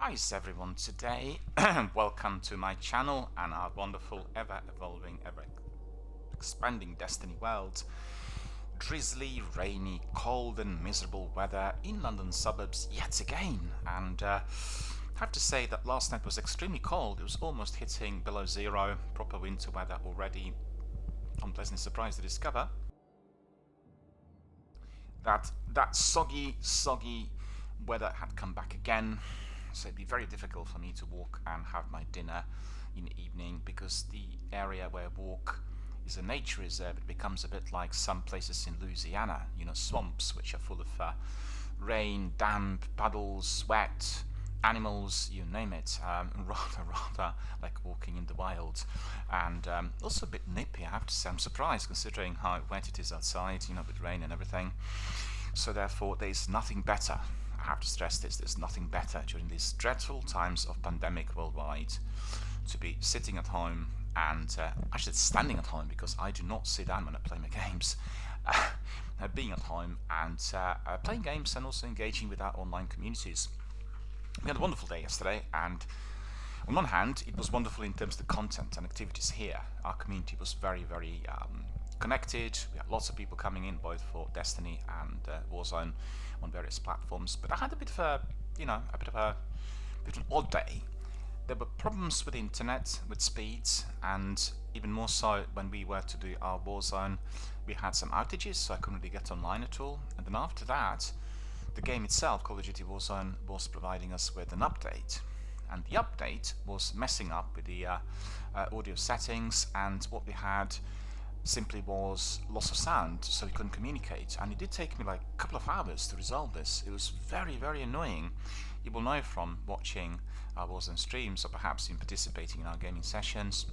Hi everyone, today welcome to my channel and our wonderful, ever evolving, ever expanding Destiny world. Drizzly, rainy, cold and miserable weather in London suburbs yet again, and I have to say that last night was extremely cold. It was almost hitting below zero, proper winter weather already. I'm pleasantly surprised to discover that soggy weather had come back again. So it'd be very difficult for me to walk and have my dinner in the evening, because the area where I walk is a nature reserve. It becomes a bit like some places in Louisiana, swamps which are full of rain, damp, puddles, sweat, animals, you name it. Rather like walking in the wild, and also a bit nippy. I have to say, I'm surprised considering how wet it is outside, with rain and everything. So therefore, there's nothing better. I have to stress this, there's nothing better during these dreadful times of pandemic worldwide to be sitting at home and actually standing at home, because I do not sit down when I play my games. Being at home and playing games and also engaging with our online communities. We had a wonderful day yesterday, and on one hand it was wonderful in terms of the content and activities here. Our community was very connected. We had lots of people coming in, both for Destiny and Warzone on various platforms. But I had a bit of an odd day. There were problems with the internet, with speeds, and even more so when we were to do our Warzone. We had some outages, so I couldn't really get online at all. And then after that, the game itself, Call of Duty Warzone, was providing us with an update. And the update was messing up with the audio settings, and what we had simply was loss of sound, so we couldn't communicate. And it did take me like a couple of hours to resolve this. It was very annoying. You will know from watching our Warzone streams, or perhaps in participating in our gaming sessions,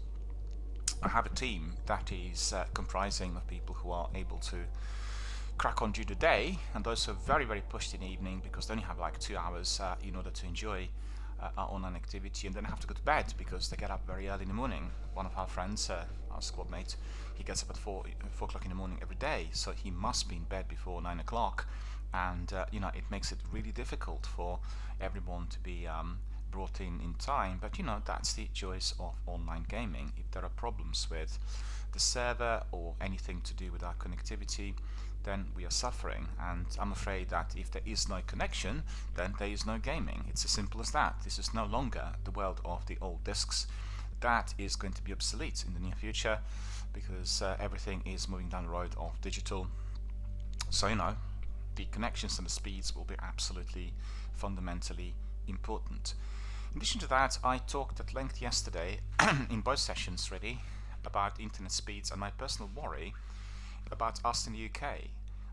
I have a team that is comprising of people who are able to crack on during the day, and those who are very pushed in the evening, because they only have like 2 hours in order to enjoy our online activity, and then have to go to bed because they get up very early in the morning. One of our friends, our squad mate, he gets up at 4 o'clock in the morning every day, so he must be in bed before 9 o'clock, and it makes it really difficult for everyone to be brought in time. But that's the joys of online gaming. If there are problems with the server or anything to do with our connectivity, then we are suffering, and I'm afraid that if there is no connection, then there is no gaming. It's as simple as that. This is no longer the world of the old discs. That is going to be obsolete in the near future, because everything is moving down the road of digital. So the connections and the speeds will be absolutely fundamentally important. In addition to that, I talked at length yesterday in both sessions really about internet speeds and my personal worry about us in the UK.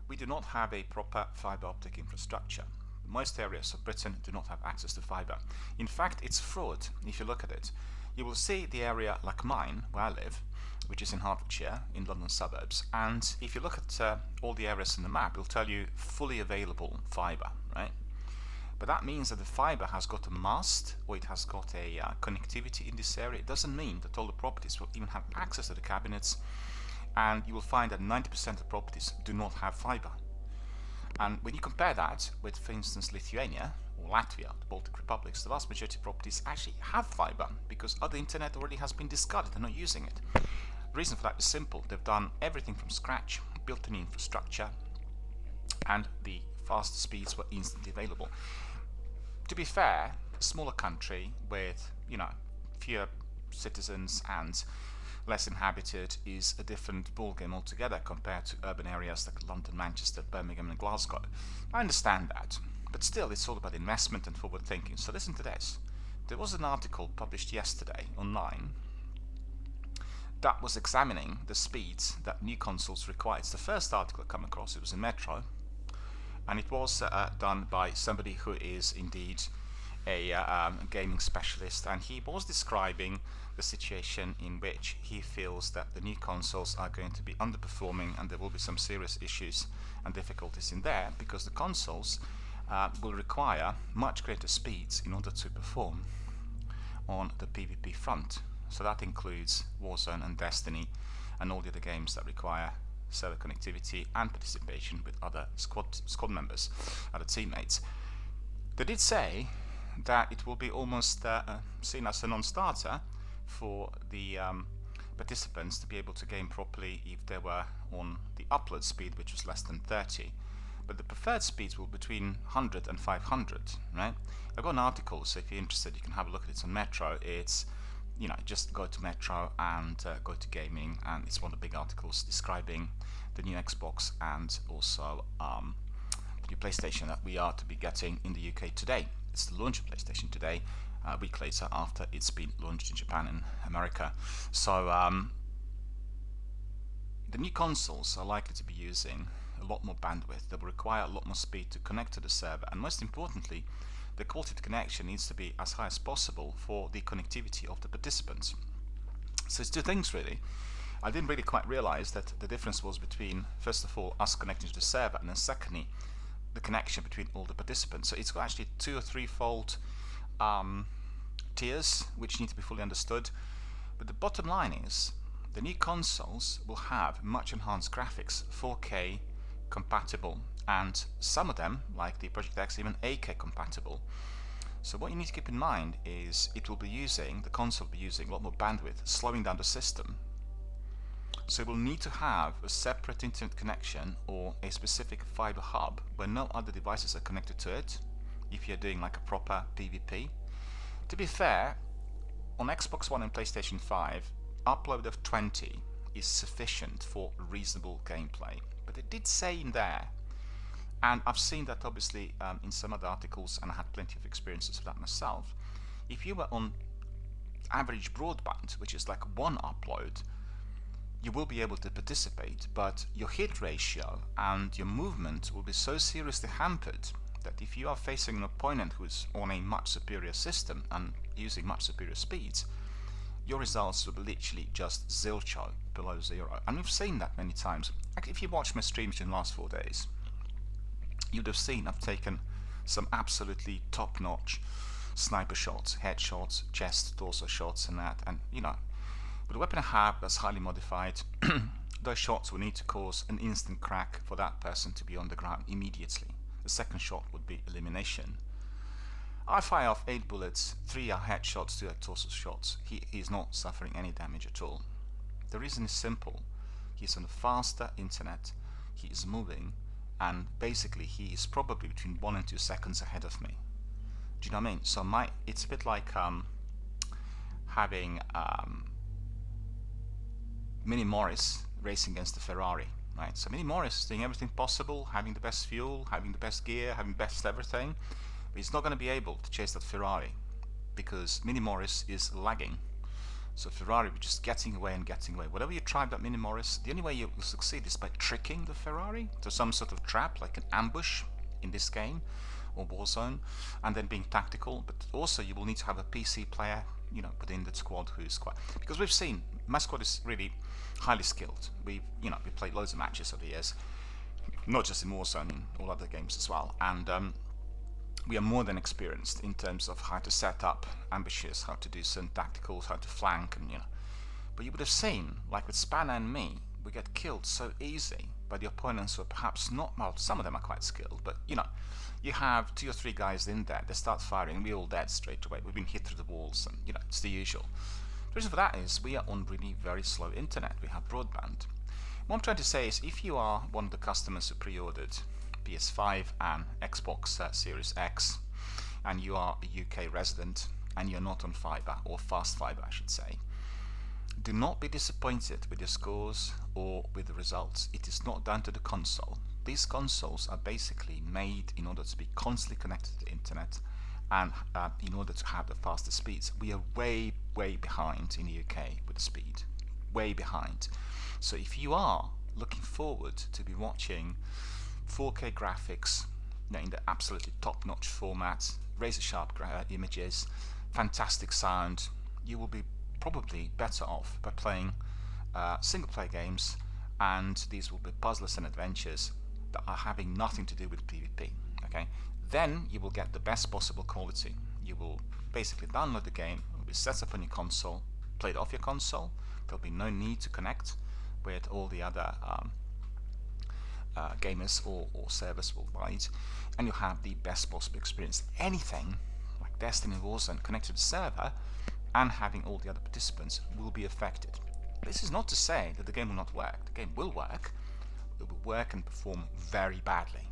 We do not have a proper fibre optic infrastructure. Most areas of Britain do not have access to fibre. In fact, it's fraud. If you look at it, you will see the area like mine, where I live, which is in Hertfordshire, in London suburbs, and if you look at all the areas on the map, it'll tell you fully available fibre, right? But that means that the fibre has got a mast, or it has got a connectivity in this area. It doesn't mean that all the properties will even have access to the cabinets, and you will find that 90% of properties do not have fibre. And when you compare that with, for instance, Lithuania or Latvia, the Baltic republics, the vast majority of properties actually have fibre, because other internet already has been discarded. They're not using it. The reason for that is simple. They've done everything from scratch, built an infrastructure, and the fast speeds were instantly available. To be fair, a smaller country with fewer citizens and less inhabited is a different ballgame altogether compared to urban areas like London, Manchester, Birmingham and Glasgow. I understand that, but still it's all about investment and forward thinking. So listen to this. There was an article published yesterday online that was examining the speeds that new consoles require. It's the first article I come across. It was in Metro, and it was done by somebody who is indeed a gaming specialist, and he was describing the situation in which he feels that the new consoles are going to be underperforming, and there will be some serious issues and difficulties in there, because the consoles will require much greater speeds in order to perform on the PvP front. So that includes Warzone and Destiny and all the other games that require server connectivity and participation with other squad members, other teammates. They did say that it will be almost seen as a non-starter for the participants to be able to game properly if they were on the upload speed, which was less than 30. But the preferred speeds will be between 100 and 500, right? I've got an article, so if you're interested, you can have a look at it. It's on Metro. It's, you know, just go to Metro and go to gaming, and it's one of the big articles describing the new Xbox and also the new PlayStation that we are to be getting in the UK today. It's the launch of PlayStation today, a week later after it's been launched in Japan and America. So the new consoles are likely to be using a lot more bandwidth. They will require a lot more speed to connect to the server, and most importantly, the quality of the connection needs to be as high as possible for the connectivity of the participants. So it's two things really. I didn't really quite realize that the difference was between, first of all, us connecting to the server, and then secondly, the connection between all the participants. So it's got actually 2 or 3-fold tiers which need to be fully understood. But the bottom line is the new consoles will have much enhanced graphics, 4K compatible, and some of them, like the Project X, even 8K compatible. So what you need to keep in mind is the console will be using a lot more bandwidth, slowing down the system. So it will need to have a separate internet connection or a specific fiber hub where no other devices are connected to it, if you're doing like a proper PvP. To be fair, on Xbox One and PlayStation 5, upload of 20 is sufficient for reasonable gameplay. But it did say in there, and I've seen that obviously in some other articles, and I had plenty of experiences with that myself, if you were on average broadband, which is like 1 upload, you will be able to participate, but your hit ratio and your movement will be so seriously hampered that if you are facing an opponent who is on a much superior system and using much superior speeds, your results will be literally just zilch below 0. And we've seen that many times. Actually, if you watch my streams in the last 4 days, you'd have seen I've taken some absolutely top-notch sniper shots, headshots, chest, torso shots and that, and you know, with a weapon I have that's highly modified, those shots will need to cause an instant crack for that person to be on the ground immediately. The second shot would be elimination. I fire off 8 bullets, 3 are headshots, 2 are torso shots. He is not suffering any damage at all. The reason is simple. He's on a faster internet, he is moving, and basically he is probably between 1 and 2 seconds ahead of me. Do you know what I mean? So it's a bit like having Mini Morris racing against the Ferrari, right? So Mini Morris is doing everything possible, having the best fuel, having the best gear, having the best everything, but he's not going to be able to chase that Ferrari because Mini Morris is lagging. So Ferrari will just getting away and getting away. Whatever you try with that Mini Morris, the only way you will succeed is by tricking the Ferrari to some sort of trap, like an ambush in this game or Warzone, and then being tactical. But also you will need to have a PC player, you know, within the squad who is quite, because we've seen my squad is really highly skilled. We played loads of matches over the years, not just in Warzone, in all other games as well, and we are more than experienced in terms of how to set up ambushes, how to do certain tacticals, how to flank, and you know. But you would have seen, like with Spanner and me, we get killed so easy by the opponents who are perhaps not, well, some of them are quite skilled, but you know, you have 2 or 3 guys in there, they start firing, we're all dead straight away, we've been hit through the walls, and you know, it's the usual. The reason for that is we are on really very slow internet, we have broadband. What I'm trying to say is if you are one of the customers who pre-ordered PS5 and Xbox Series X, and you are a UK resident and you're not on fibre, or fast fibre I should say, do not be disappointed with your scores or with the results. It is not down to the console. These consoles are basically made in order to be constantly connected to the internet and in order to have the faster speeds. We are way behind in the UK with the speed, way behind. So if you are looking forward to be watching 4K graphics, you know, in the absolutely top-notch format, razor-sharp images, fantastic sound, you will be probably better off by playing single-player games, and these will be puzzles and adventures that are having nothing to do with PvP. Okay, then you will get the best possible quality. You will basically download the game, it will be set up on your console, play it off your console. There'll be no need to connect with all the other gamers or servers worldwide, and you'll have the best possible experience. Anything like Destiny Warzone connected to the server and having all the other participants will be affected. This is not to say that the game will not work. The game will work. It will work and perform very badly.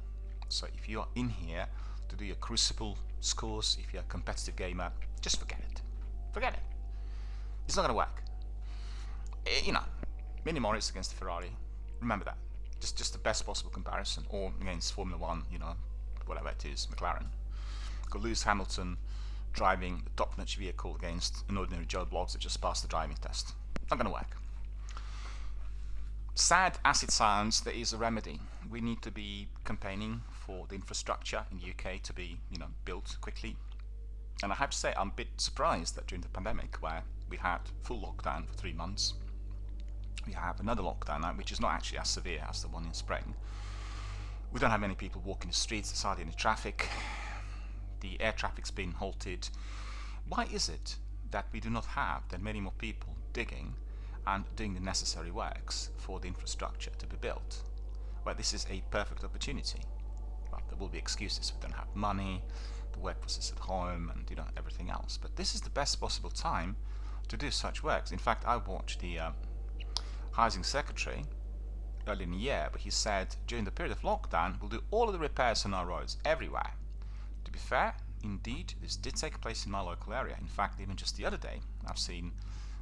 So if you are in here to do your Crucible scores, if you're a competitive gamer, just forget it. Forget it. It's not going to work. Mini Morris against Ferrari. Remember that. Just the best possible comparison. Or against Formula 1, whatever it is, McLaren. Lewis Hamilton driving the top-notch vehicle against an ordinary Joe Bloggs that just passed the driving test. Not going to work. Sad as it sounds, there is a remedy. We need to be campaigning for the infrastructure in the UK to be, built quickly. And I have to say, I'm a bit surprised that during the pandemic, where we had full lockdown for 3 months, we have another lockdown now, which is not actually as severe as the one in spring. We don't have many people walking the streets, there's hardly any traffic. The air traffic's been halted. Why is it that we do not have that many more people digging and doing the necessary works for the infrastructure to be built? Well, this is a perfect opportunity. Well, there will be excuses. We don't have money, the workforce is at home, and everything else. But this is the best possible time to do such works. In fact, I watched the housing secretary earlier in the year, but he said during the period of lockdown we'll do all of the repairs on our roads everywhere. To be fair, indeed, this did take place in my local area. In fact, even just the other day, I've seen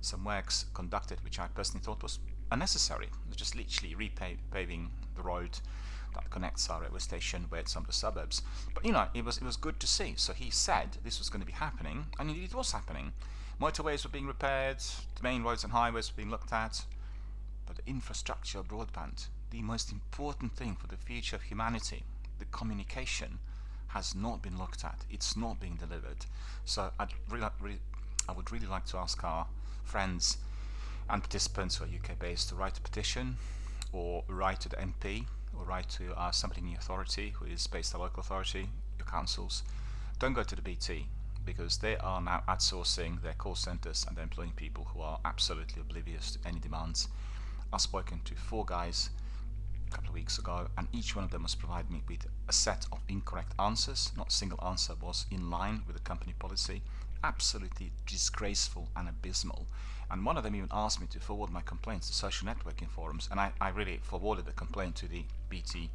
some works conducted which I personally thought was unnecessary. Just literally repaving the road that connects our railway station with some of the suburbs. But it was good to see. So he said this was going to be happening, and indeed it was happening. Motorways were being repaired, the main roads and highways were being looked at. But the infrastructure, broadband, the most important thing for the future of humanity, the communication, has not been looked at. It's not being delivered. So I would really like to ask our friends and participants who are UK-based to write a petition, or write to the MP, or write to somebody in the authority who is based at a local authority, your councils. Don't go to the BT, because they are now outsourcing their call centres and they're employing people who are absolutely oblivious to any demands. I've spoken to 4 guys a couple of weeks ago, and each one of them was providing me with a set of incorrect answers. Not a single answer was in line with the company policy. Absolutely disgraceful and abysmal. And one of them even asked me to forward my complaints to social networking forums, and I really forwarded the complaint to the BT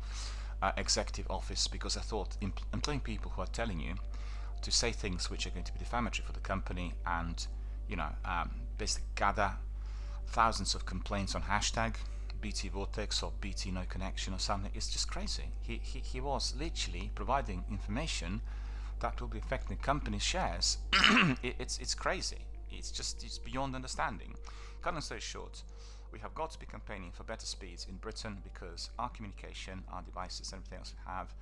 executive office, because I thought employing people who are telling you to say things which are going to be defamatory for the company and basically gather thousands of complaints on hashtag BT Vortex or BT No Connection or something, it's just crazy. He was literally providing information that will be affecting the company's shares. It's crazy. It's beyond understanding. Cut long story short, we have got to be campaigning for better speeds in Britain, because our communication, our devices, everything else we have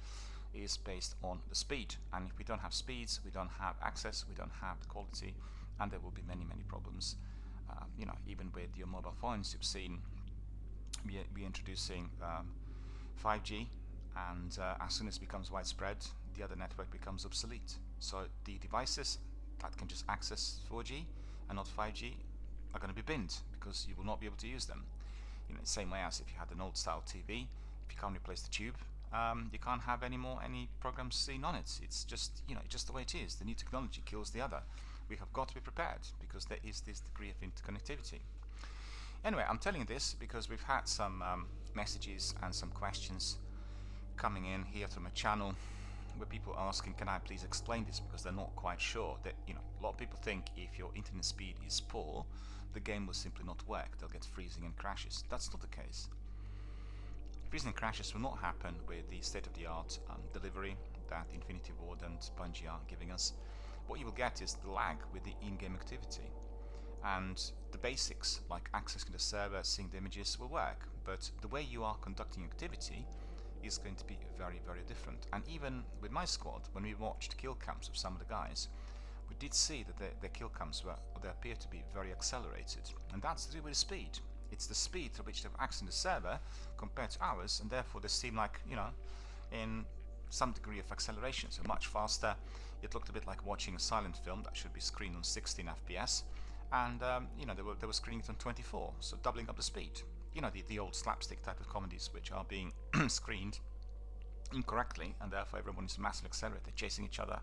is based on the speed. And if we don't have speeds, we don't have access, we don't have the quality, and there will be many problems. Even with your mobile phones, you've seen we're introducing 5G, and as soon as it becomes widespread, the other network becomes obsolete. So the devices that can just access 4G and not 5G are going to be binned, because you will not be able to use them. The same way as if you had an old style TV, if you can't replace the tube, you can't have any programs seen on it. It's just just the way it is. The new technology kills the other. We have got to be prepared, because there is this degree of interconnectivity. Anyway, I'm telling you this because we've had some messages and some questions coming in here through my channel, where people are asking, can I please explain this, because they're not quite sure. That a lot of people think if your internet speed is poor, the game will simply not work. They'll get freezing and crashes. That's not the case. Freezing and crashes will not happen with the state-of-the-art delivery that Infinity Ward and Bungie are giving us. What you will get is the lag with the in-game activity, and the basics like accessing the server, seeing the images will work, but the way you are conducting activity is going to be very different. And even with my squad, when we watched kill cams of some of the guys, we did see that their kill cams they appear to be very accelerated, and that's to do with the speed. It's the speed through which they have access to the server compared to ours, and therefore they seem like in some degree of acceleration, so much faster. It looked a bit like watching a silent film that should be screened on 16 FPS, and they were screening it on 24, so doubling up the speed. The old slapstick type of comedies which are being screened incorrectly, and therefore everyone is massively accelerated, chasing each other.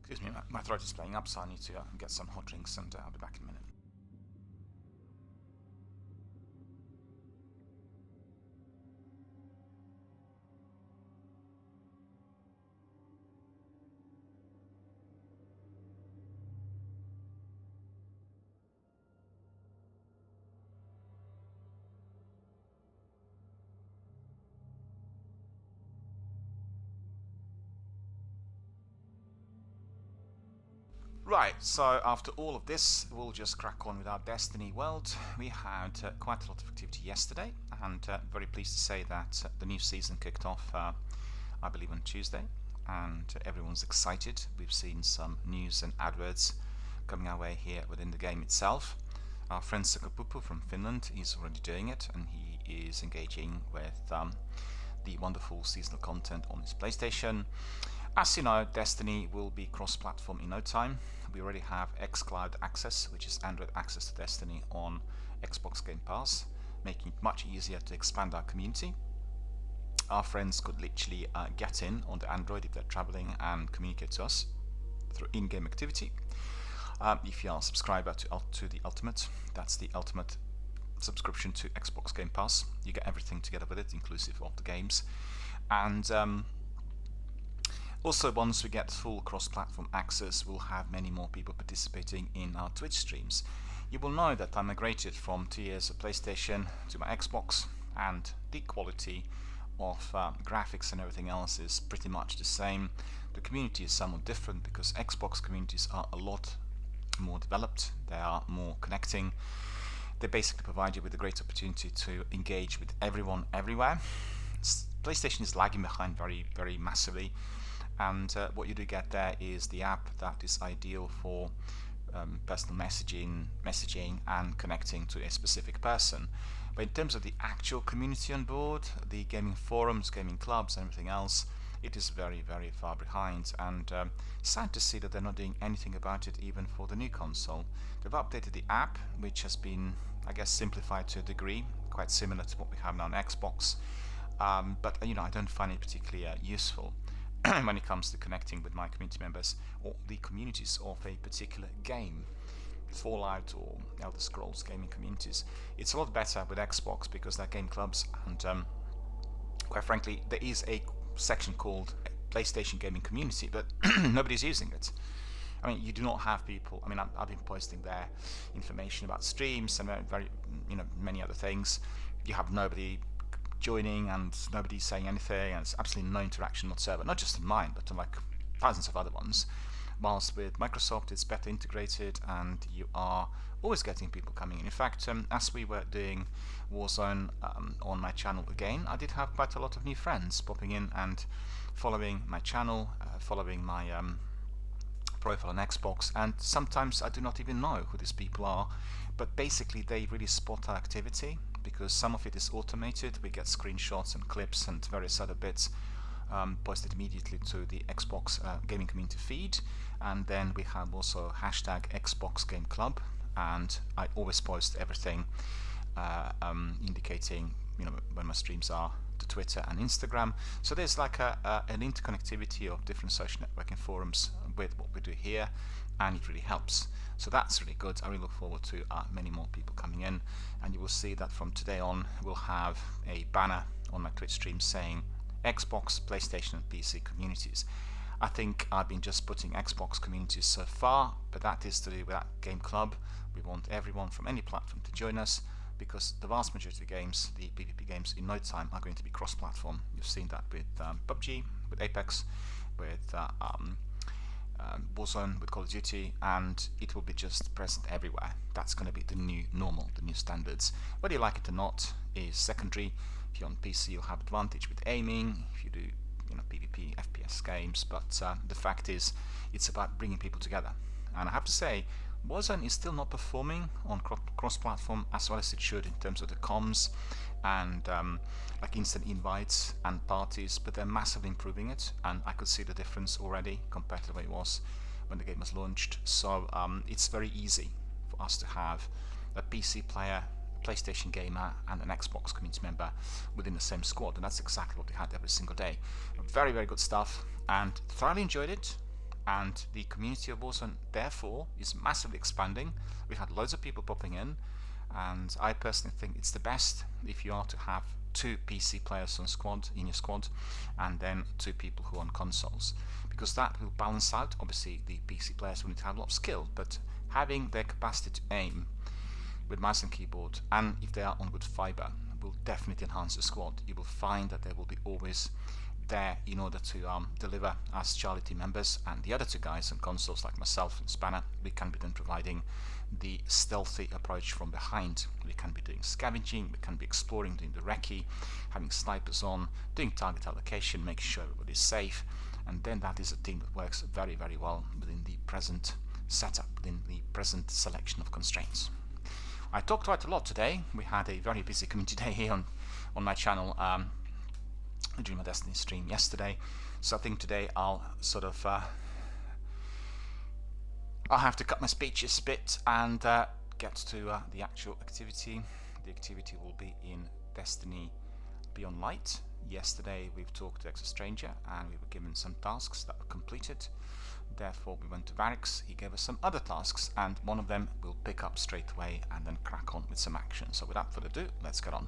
Excuse me, my throat is playing up, so I need to get some hot drinks, and I'll be back in a minute. Right, so after all of this, we'll just crack on with our Destiny world. We had quite a lot of activity yesterday, and very pleased to say that the new season kicked off, I believe, on Tuesday, and everyone's excited. We've seen some news and adverts coming our way here within the game itself. Our friend Sakapupu from Finland is already doing it, and he is engaging with the wonderful seasonal content on his PlayStation. As you know, Destiny will be cross-platform in no time. We already have xCloud access, which is Android access to Destiny on Xbox Game Pass, making it much easier to expand our community. Our friends could literally get in on the Android if they're traveling and communicate to us through in-game activity. If you are a subscriber to the Ultimate, that's the Ultimate subscription to Xbox Game Pass. You get everything together with it, inclusive of the games. And also, once we get full cross-platform access, we'll have many more people participating in our Twitch streams. You will know that I migrated from 2 years of PlayStation to my Xbox, and the quality of graphics and everything else is pretty much the same. The community is somewhat different because Xbox communities are a lot more developed, they are more connecting. They basically provide you with a great opportunity to engage with everyone everywhere. PlayStation is lagging behind very massively, and what you do get there is the app that is ideal for personal messaging and connecting to a specific person. But in terms of the actual community on board, the gaming forums, gaming clubs and everything else, it is very far behind, and sad to see that they're not doing anything about it even for the new console. They've updated the app, which has been, I guess, simplified to a degree, quite similar to what we have now on Xbox, but I don't find it particularly useful when it comes to connecting with my community members or the communities of a particular game. Fallout or Elder Scrolls gaming communities. It's a lot better with Xbox because they're game clubs, and quite frankly, there is a section called PlayStation Gaming Community, but nobody's using it. I mean, you do not have people. I mean, I've been posting their information about streams and many other things. You have nobody joining and nobody saying anything, and it's absolutely no interaction whatsoever. Not just in mine, but in like thousands of other ones. Whilst with Microsoft, it's better integrated, and you are always getting people coming in. In fact, as we were doing Warzone on my channel again, I did have quite a lot of new friends popping in and following my channel, following my profile on Xbox, and sometimes I do not even know who these people are, but basically they really spot our activity because some of it is automated. We get screenshots and clips and various other bits posted immediately to the Xbox gaming community feed, and then we have also hashtag Xbox Game Club, and I always post everything indicating when my streams are to Twitter and Instagram. So there's like an interconnectivity of different social networking forums with what we do here, and it really helps. So that's really good. I really look forward to many more people coming in, and you will see that from today on we'll have a banner on my Twitch stream saying Xbox, PlayStation and PC communities. I think I've been just putting Xbox communities so far, but that is to do with that game club. We want everyone from any platform to join us, because the vast majority of games, the PvP games, in no time are going to be cross-platform. You've seen that with PUBG, with Apex, with Warzone, with Call of Duty, and it will be just present everywhere. That's going to be the new normal, the new standards. Whether you like it or not is secondary. If you're on PC, you'll have advantage with aiming. If you do, PvP, FPS games, but the fact is, it's about bringing people together. And I have to say, Warzone is still not performing on cross-platform as well as it should in terms of the comms and like instant invites and parties, but they're massively improving it, and I could see the difference already compared to the way it was when the game was launched. So it's very easy for us to have a PC player, PlayStation gamer and an Xbox community member within the same squad, and that's exactly what we had every single day. Very good stuff, and thoroughly enjoyed it. and the community of Warzone therefore is massively expanding. We had loads of people popping in, and I personally think it's the best if you are to have 2 PC players in your squad, and then 2 people who are on consoles, because that will balance out. Obviously the PC players will need to have a lot of skill, but having their capacity to aim with mouse and keyboard, and if they are on good fiber, will definitely enhance the squad. You will find that they will be always there in order to deliver as Charlie team members, and the other 2 guys on consoles like myself and Spanner, we can be then providing the stealthy approach from behind. We can be doing scavenging, we can be exploring, doing the recce, having snipers on, doing target allocation, making sure everybody's safe, and then that is a team that works very, very well within the present setup, within the present selection of constraints. I talked quite a lot today. We had a very busy community day here on my channel during my Destiny stream yesterday, so I think today I'll sort of I'll have to cut my speeches a bit and get to the actual activity. The activity will be in Destiny Beyond Light. Yesterday we've talked to Exo Stranger and we were given some tasks that were completed. Therefore we went to Varix, he gave us some other tasks, and one of them we'll pick up straight away and then crack on with some action. So without further ado, let's get on.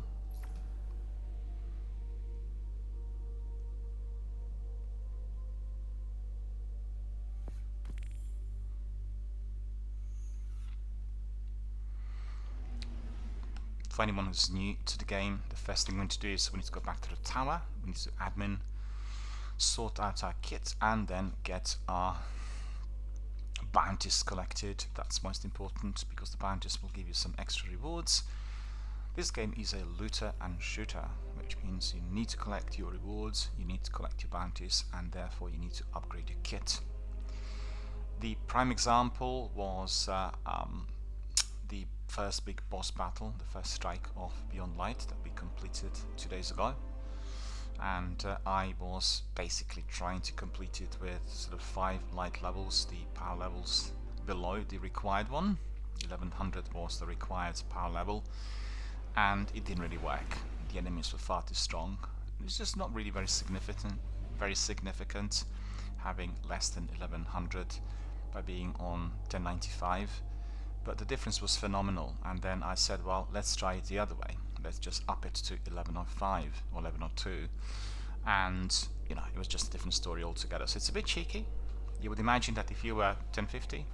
For anyone who's new to the game, the first thing we need to do is we need to go back to the tower, we need to admin, sort out our kit, and then get our bounties collected. That's most important because the bounties will give you some extra rewards. This game is a looter and shooter, which means you need to collect your rewards, you need to collect your bounties, and therefore you need to upgrade your kit. The prime example was the first big boss battle, the first strike of Beyond Light that we completed 2 days ago, and I was basically trying to complete it with sort of 5 light levels, the power levels below the required one. 1100 was the required power level, and it didn't really work. The enemies were far too strong. It's just not really very significant having less than 1100 by being on 1095. But the difference was phenomenal, and then I said, well, let's try it the other way. Let's just up it to 1105 or 1102, and you know, it was just a different story altogether. So it's a bit cheeky. You would imagine that if you were 1050,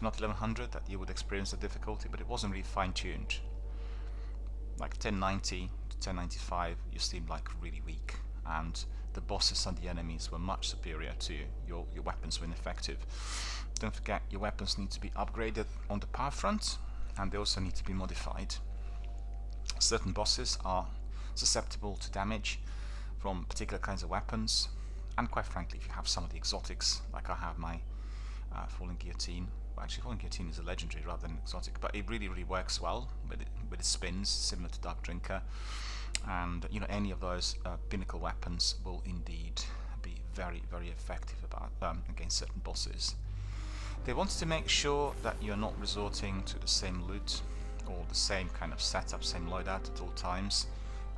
not 1100, that you would experience the difficulty, but it wasn't really fine-tuned. Like 1090 to 1095, you seemed like really weak, and the bosses and the enemies were much superior to you. Your weapons were ineffective. Don't forget, your weapons need to be upgraded on the power front, and they also need to be modified. Certain bosses are susceptible to damage from particular kinds of weapons, and quite frankly, if you have some of the exotics, like I have my Falling Guillotine. Well, actually, Falling Guillotine is a legendary rather than exotic, but it really, really works well with its spins, similar to Dark Drinker. And you know, any of those pinnacle weapons will indeed be very, very effective against certain bosses. They wanted to make sure that you're not resorting to the same loot or the same kind of setup, same loadout at all times,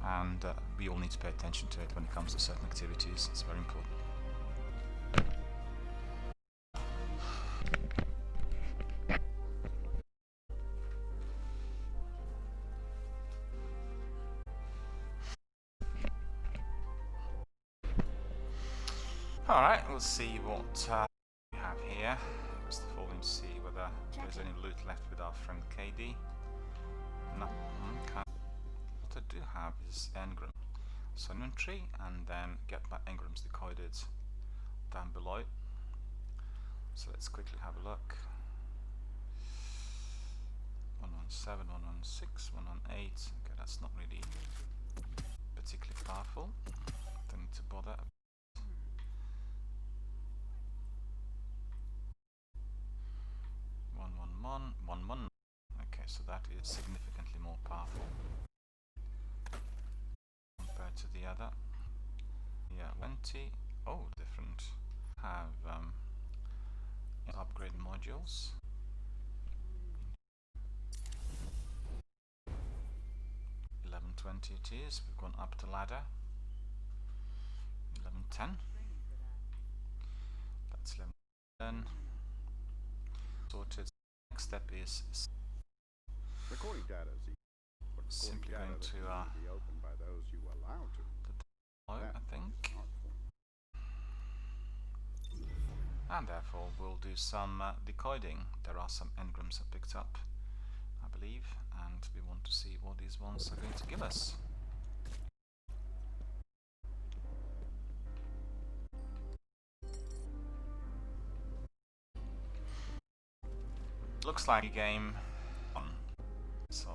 and we all need to pay attention to it when it comes to certain activities. It's very important. Alright, we'll see what we have here. First of all, we need to see whether there's any loot left with our friend KD. No. Okay. What I do have is engram. So inventory, and then get my engrams decoded down below. So let's quickly have a look. 117, 116, 118. Okay, that's not really particularly powerful. Don't need to bother. 111. Okay, so that is significantly more powerful compared to the other. Yeah, 20. Oh, different. Have upgrade modules. 1120 it is. We've gone up the ladder. 1110. That's 11. Then sorted. Next step is Recording data is simply going to be opened by those you allow to. I think. And therefore we'll do some decoding. There are some engrams I picked up, I believe, and we want to see what these ones are going to give us. Looks like a game on. So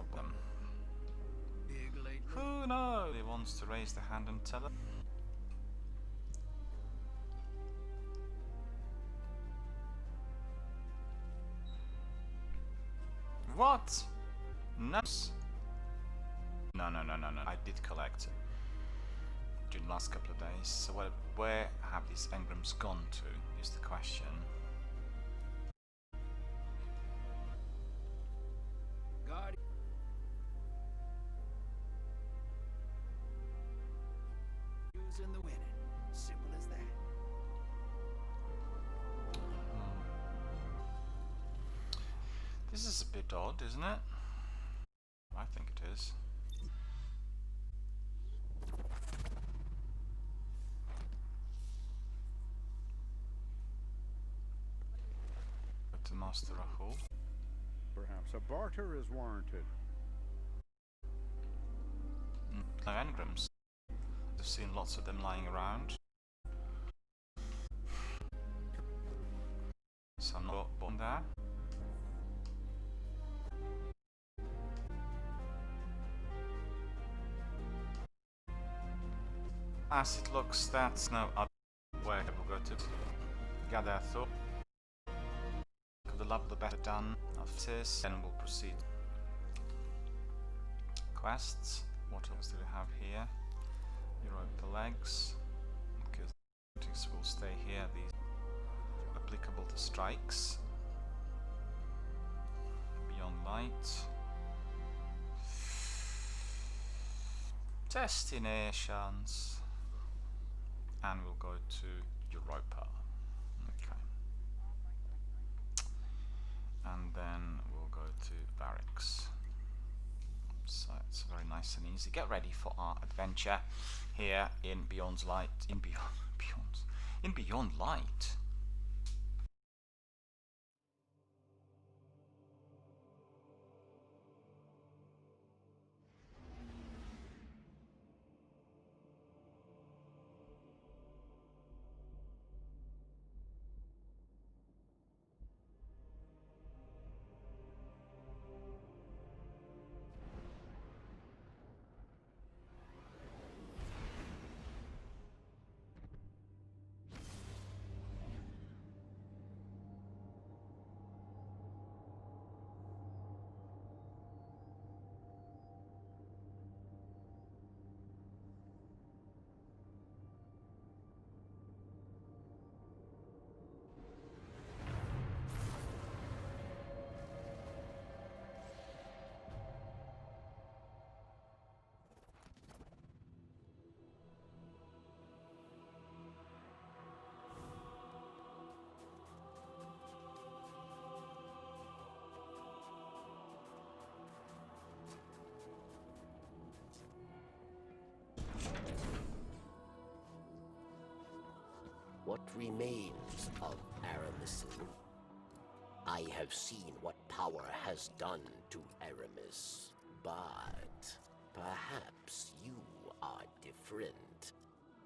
who knows? He wants to raise the hand and tell us. What? No. No. I did collect it during the last couple of days. So where have these engrams gone to is the question. God. Using the winning. Simple as that. This is a bit odd, isn't it? I think it is. But to master Rahul. Perhaps a barter is warranted. No engrams. I've seen lots of them lying around. Some not born there. As it looks, that's no other way we'll go to. Gather our thought. The love, the better done of this, then we'll proceed. Quests. What else do we have here? Europa legs. Because things will stay here. These are applicable to strikes. Beyond light. Destinations. And we'll go to Europa. Okay. And then we'll go to Barracks. So it's very nice and easy. Get ready for our adventure here in Beyond Light. In Beyond Light. What remains of Aramisen? I have seen what power has done to Aramis, but perhaps you are different.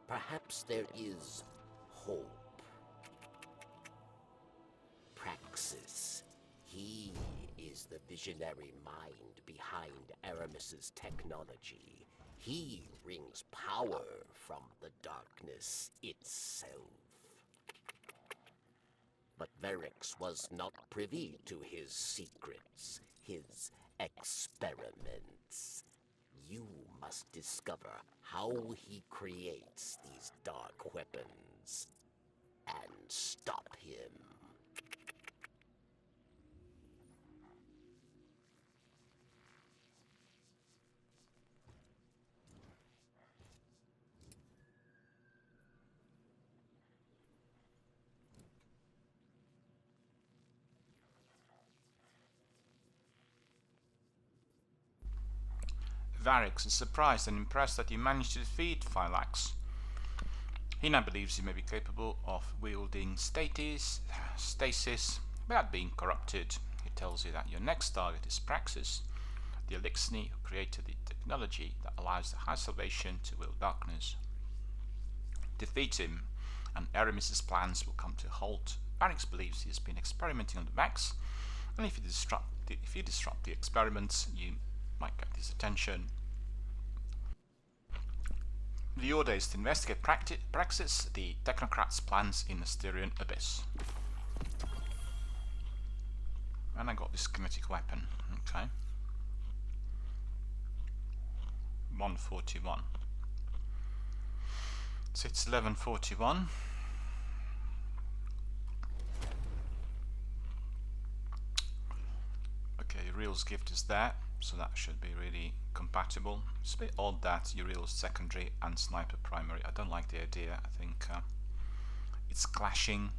Perhaps there is hope. Praxis. He is the visionary mind behind Aramis's technology. He wrings power from the darkness itself. But Verix was not privy to his secrets, his experiments. You must discover how he creates these dark weapons and stop him. Varix is surprised and impressed that you managed to defeat Phylax. He now believes you may be capable of wielding stasis without being corrupted. He tells you that your next target is Praxis, the Elixni who created the technology that allows the High Salvation to wield darkness. Defeat him, and Aramis's plans will come to a halt. Varix believes he has been experimenting on the Vex, and if you disrupt the experiments, you might get his attention. The order is to investigate Praxis, the Technocrat's plans in the Styrian Abyss. And I got this kinetic weapon. Okay. 141. So it's 1141. Okay, Uriel's gift is there, so that should be really compatible. It's a bit odd that Uriel's secondary and Sniper primary. I don't like the idea. I think it's clashing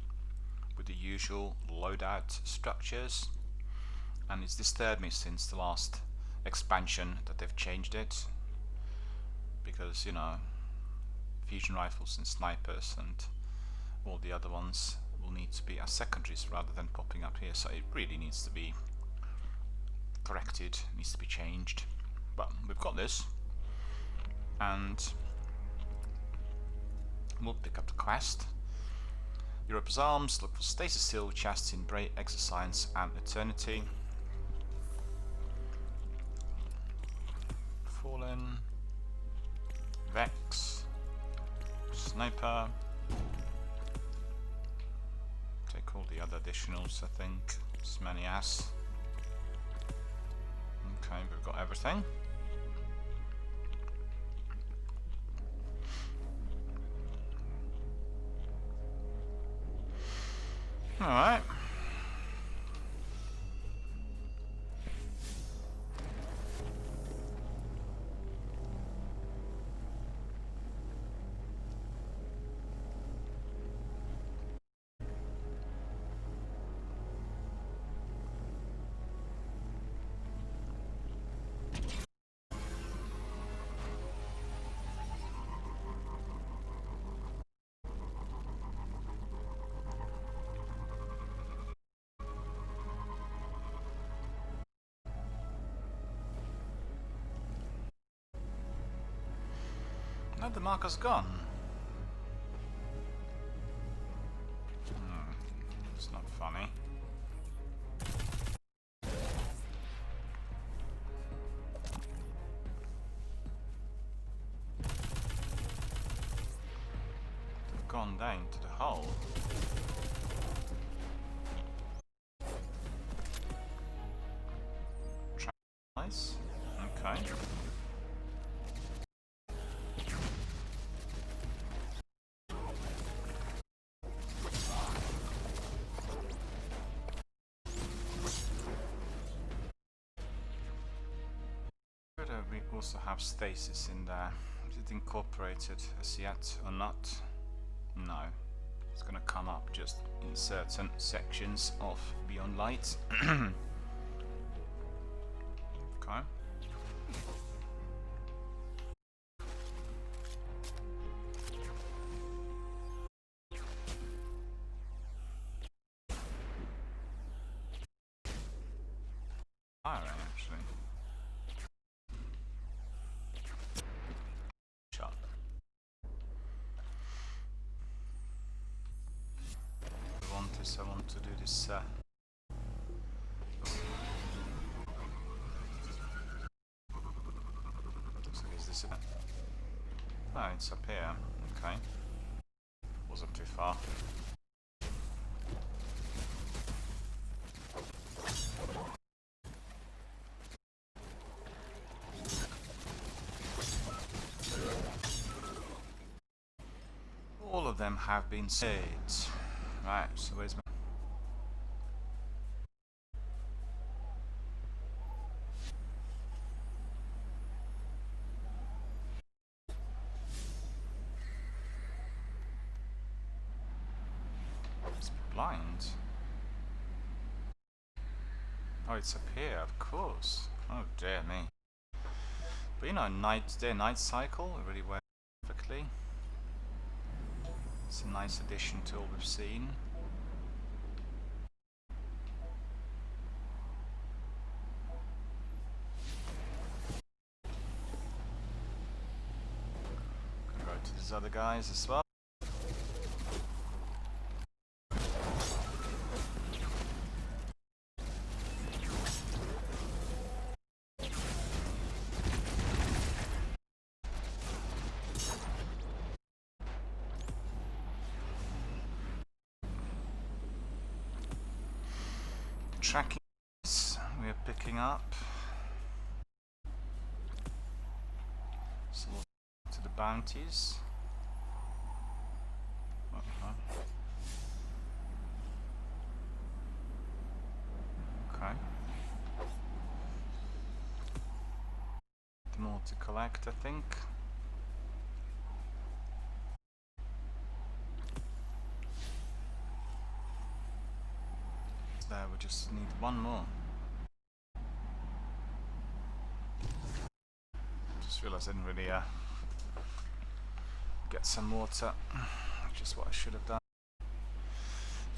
with the usual loadout structures, and it's disturbed me since the last expansion that they've changed it, because, you know, fusion rifles and snipers and all the other ones will need to be as secondaries rather than popping up here, so it really needs to be corrected, needs to be changed. But we've got this, and we'll pick up the quest. Europe's Arms, look for Stasis Seal, Chastity, Bray, Exoscience and Eternity. Fallen, Vex, Sniper. Take all the other additionals, I think. As many as. Okay, we've got everything. Alright. No, the marker's gone. It's not funny. They've gone down to the hole. Nice. Okay. We also have stasis in there. Is it incorporated as yet or not? No. It's gonna come up just in certain sections of Beyond Light. Okay. Firing, actually. Shot. I want to do this. Looks like is this it? Oh, it's up here. Okay. Wasn't too far. All of them have been saved. Right, so where's my... It's blind. Oh, it's up here, of course. Oh dear me. But you know, day and night cycle really works perfectly. It's a nice addition to all we've seen. Can go to these other guys as well. Tracking we are picking up. So we'll to the bounties. Okay. More to collect, I think. There, we just need one more. Just realised I didn't really get some water, which is what I should have done.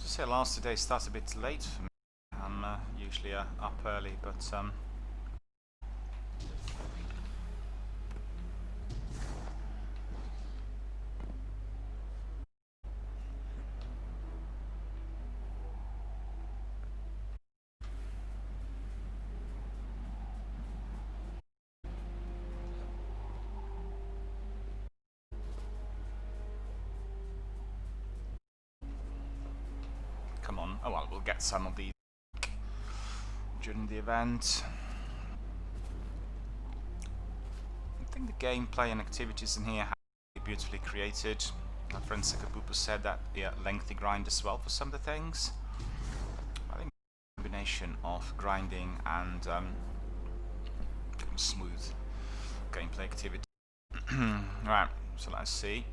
Just say last today starts a bit late for me. I'm usually up early, but come on. Oh well, we'll get some of these during the event. I think the gameplay and activities in here have been beautifully created. My friend Sakapupu said that lengthy grind as well for some of the things. I think a combination of grinding and smooth gameplay activity. Right, so let's see.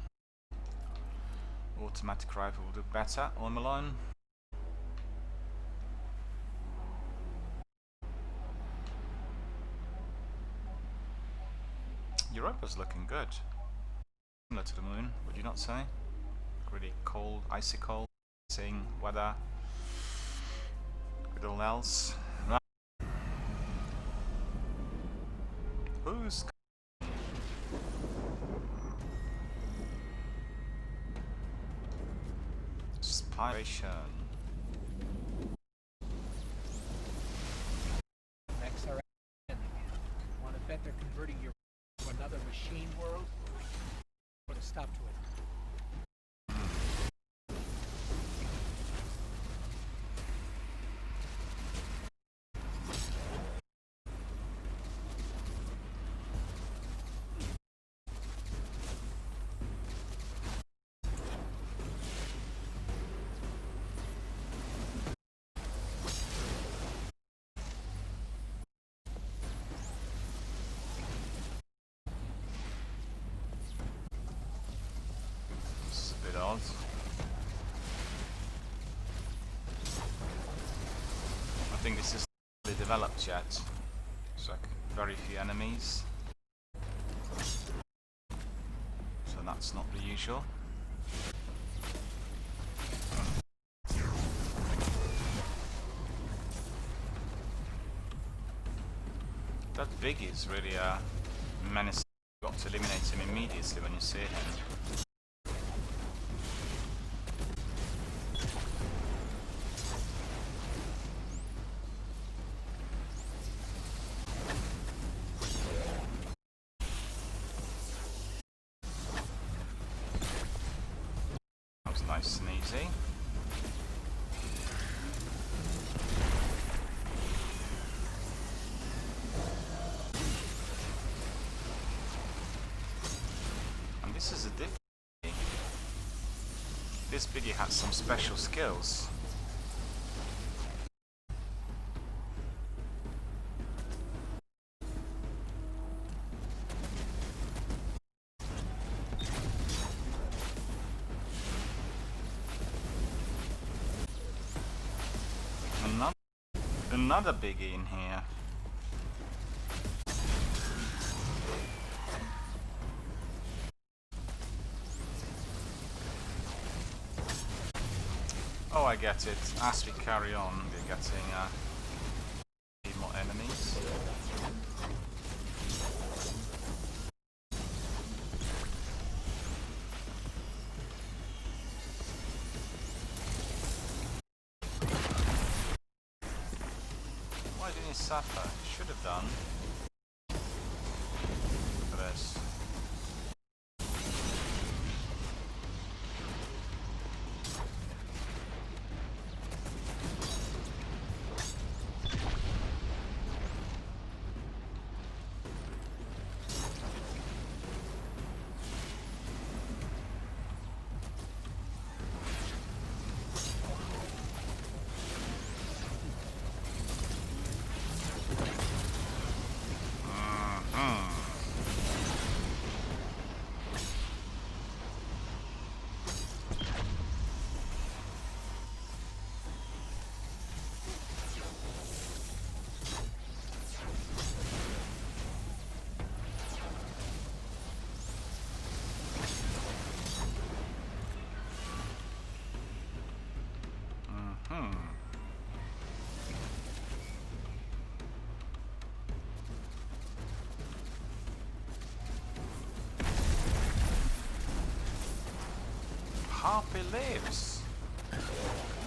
Automatic rifle will do better. Or Malone. Europa's looking good. Similar to the moon, would you not say? Really cold, icy cold, seeing weather, with all else. Right. Who's Spiration? Mechs are ending. Want to bet they're converting your to another machine world? Put a stop to it. Odd. I think this isn't really developed yet. It's like very few enemies. So that's not the usual. That Biggie is really a menace. You've got to eliminate him immediately when you see him. Nice and easy. And this is a different. This Biggie has some special skills. Another Biggie in here. I get it, as we carry on, we're getting more enemies. Why didn't he suffer? Should have done. Look at this. Harpy lives.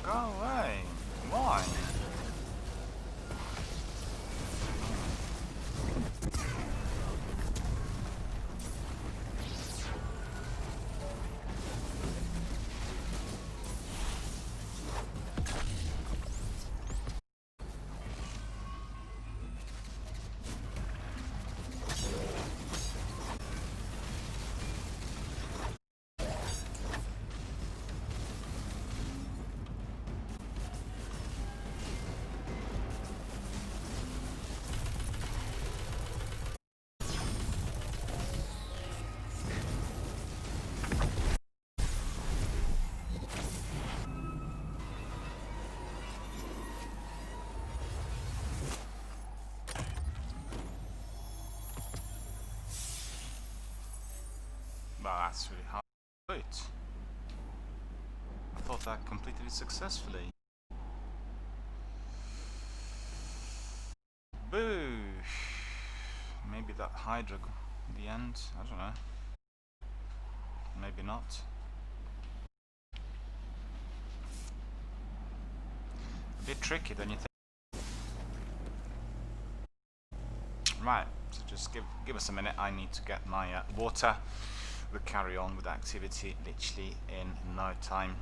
Go away. Why? Well, that's really hard to do it. I thought that completed it successfully. Boo! Maybe that Hydra in the end, I don't know. Maybe not. A bit tricky, don't you think? Right, so just give us a minute. I need to get my water. We'll carry on with the activity literally in no time.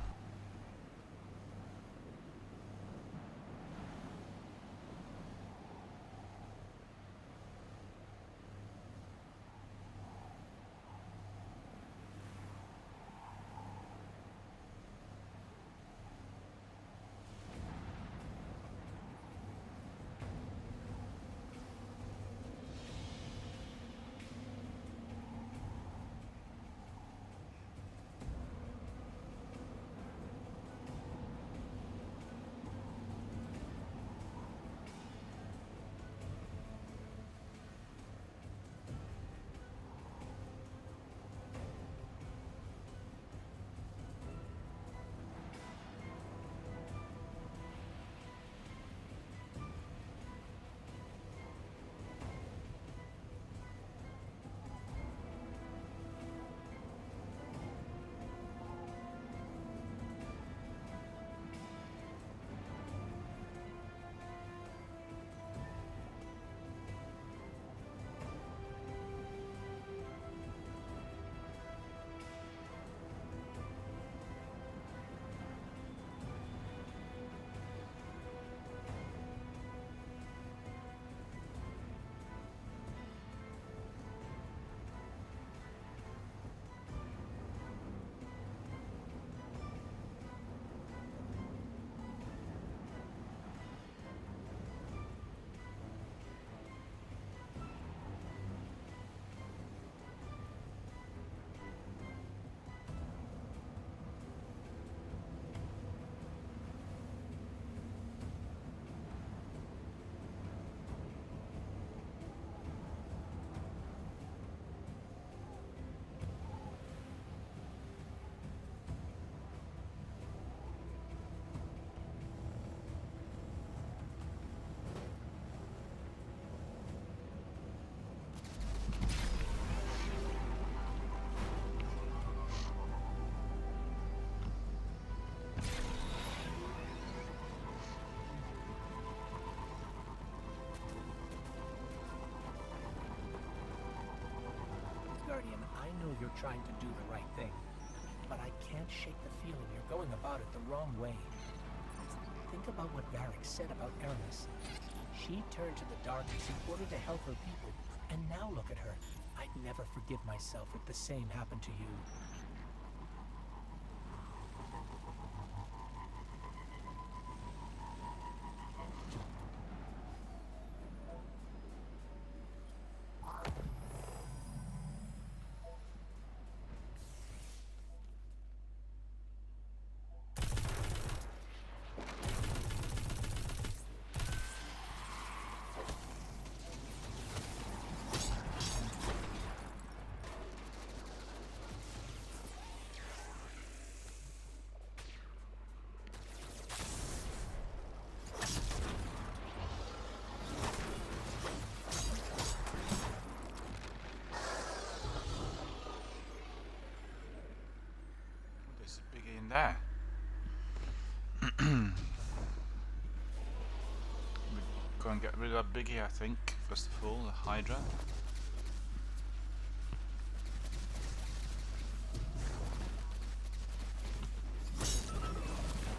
Guardian, I know you're trying to do the right thing, but I can't shake the feeling you're going about it the wrong way. Think about what Varric said about Aramis. She turned to the darkness in order to help her people, and now look at her. I'd never forgive myself if the same happened to you. There's a biggie in there. Go and get rid of that biggie, I think, first of all, the Hydra.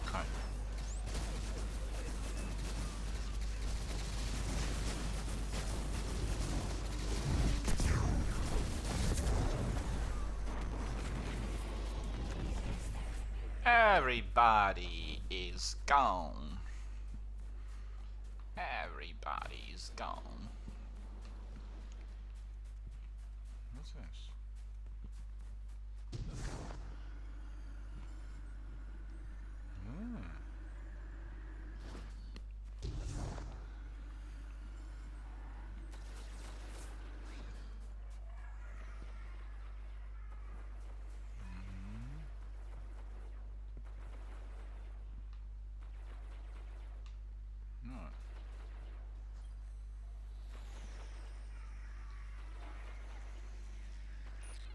Okay. Everybody is gone. Everybody's gone. What's this? Hmm. No.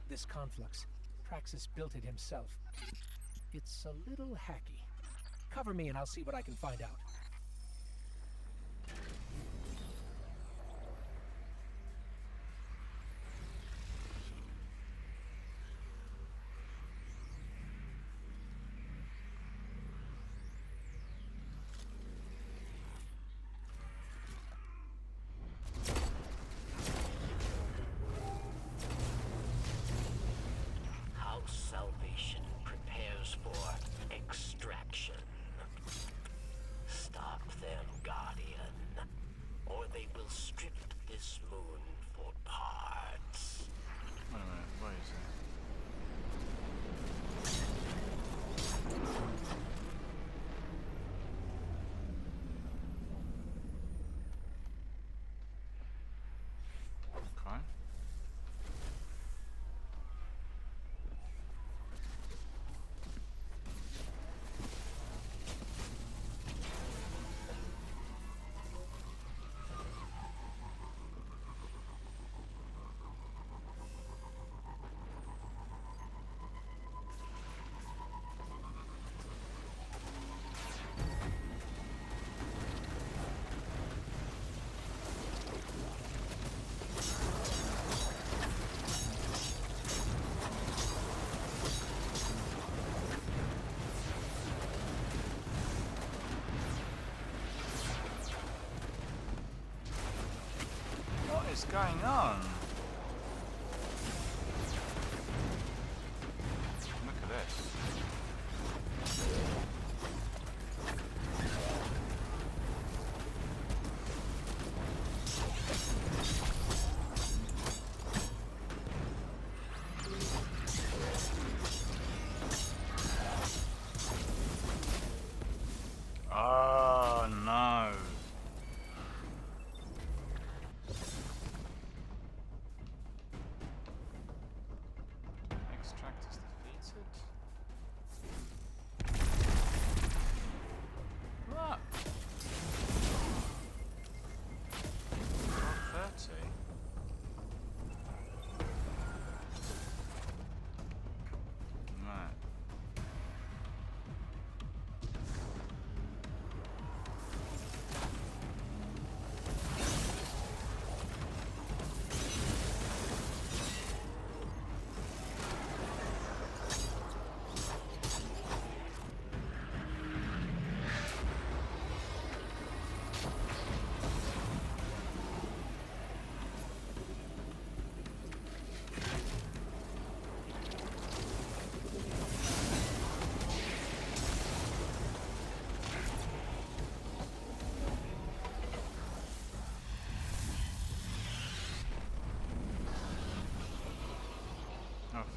This conflux, Praxis built it himself. It's a little hacky. Cover me and I'll see what I can find out. How salvation prepares for extraction. Stop them, Guardian, or they will strip this moon for parts. Wait a minute, where is it? Okay. What is going on? Look at this. Oh no.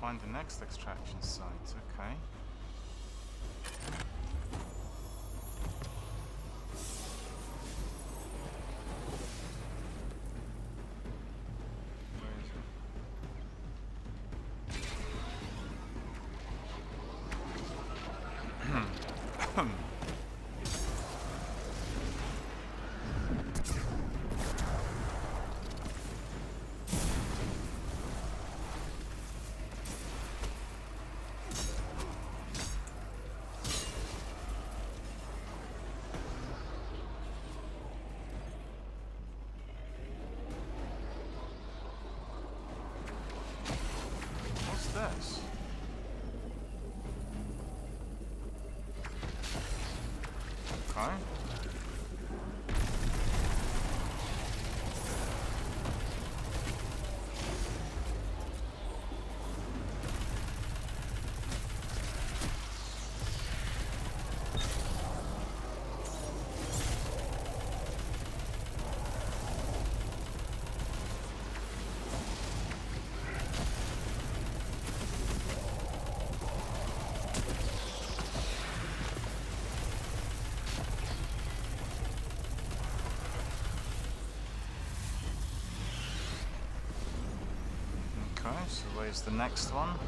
find the next extraction site. Okay. Where is it? What's this? Okay. Okay, so where's the next one?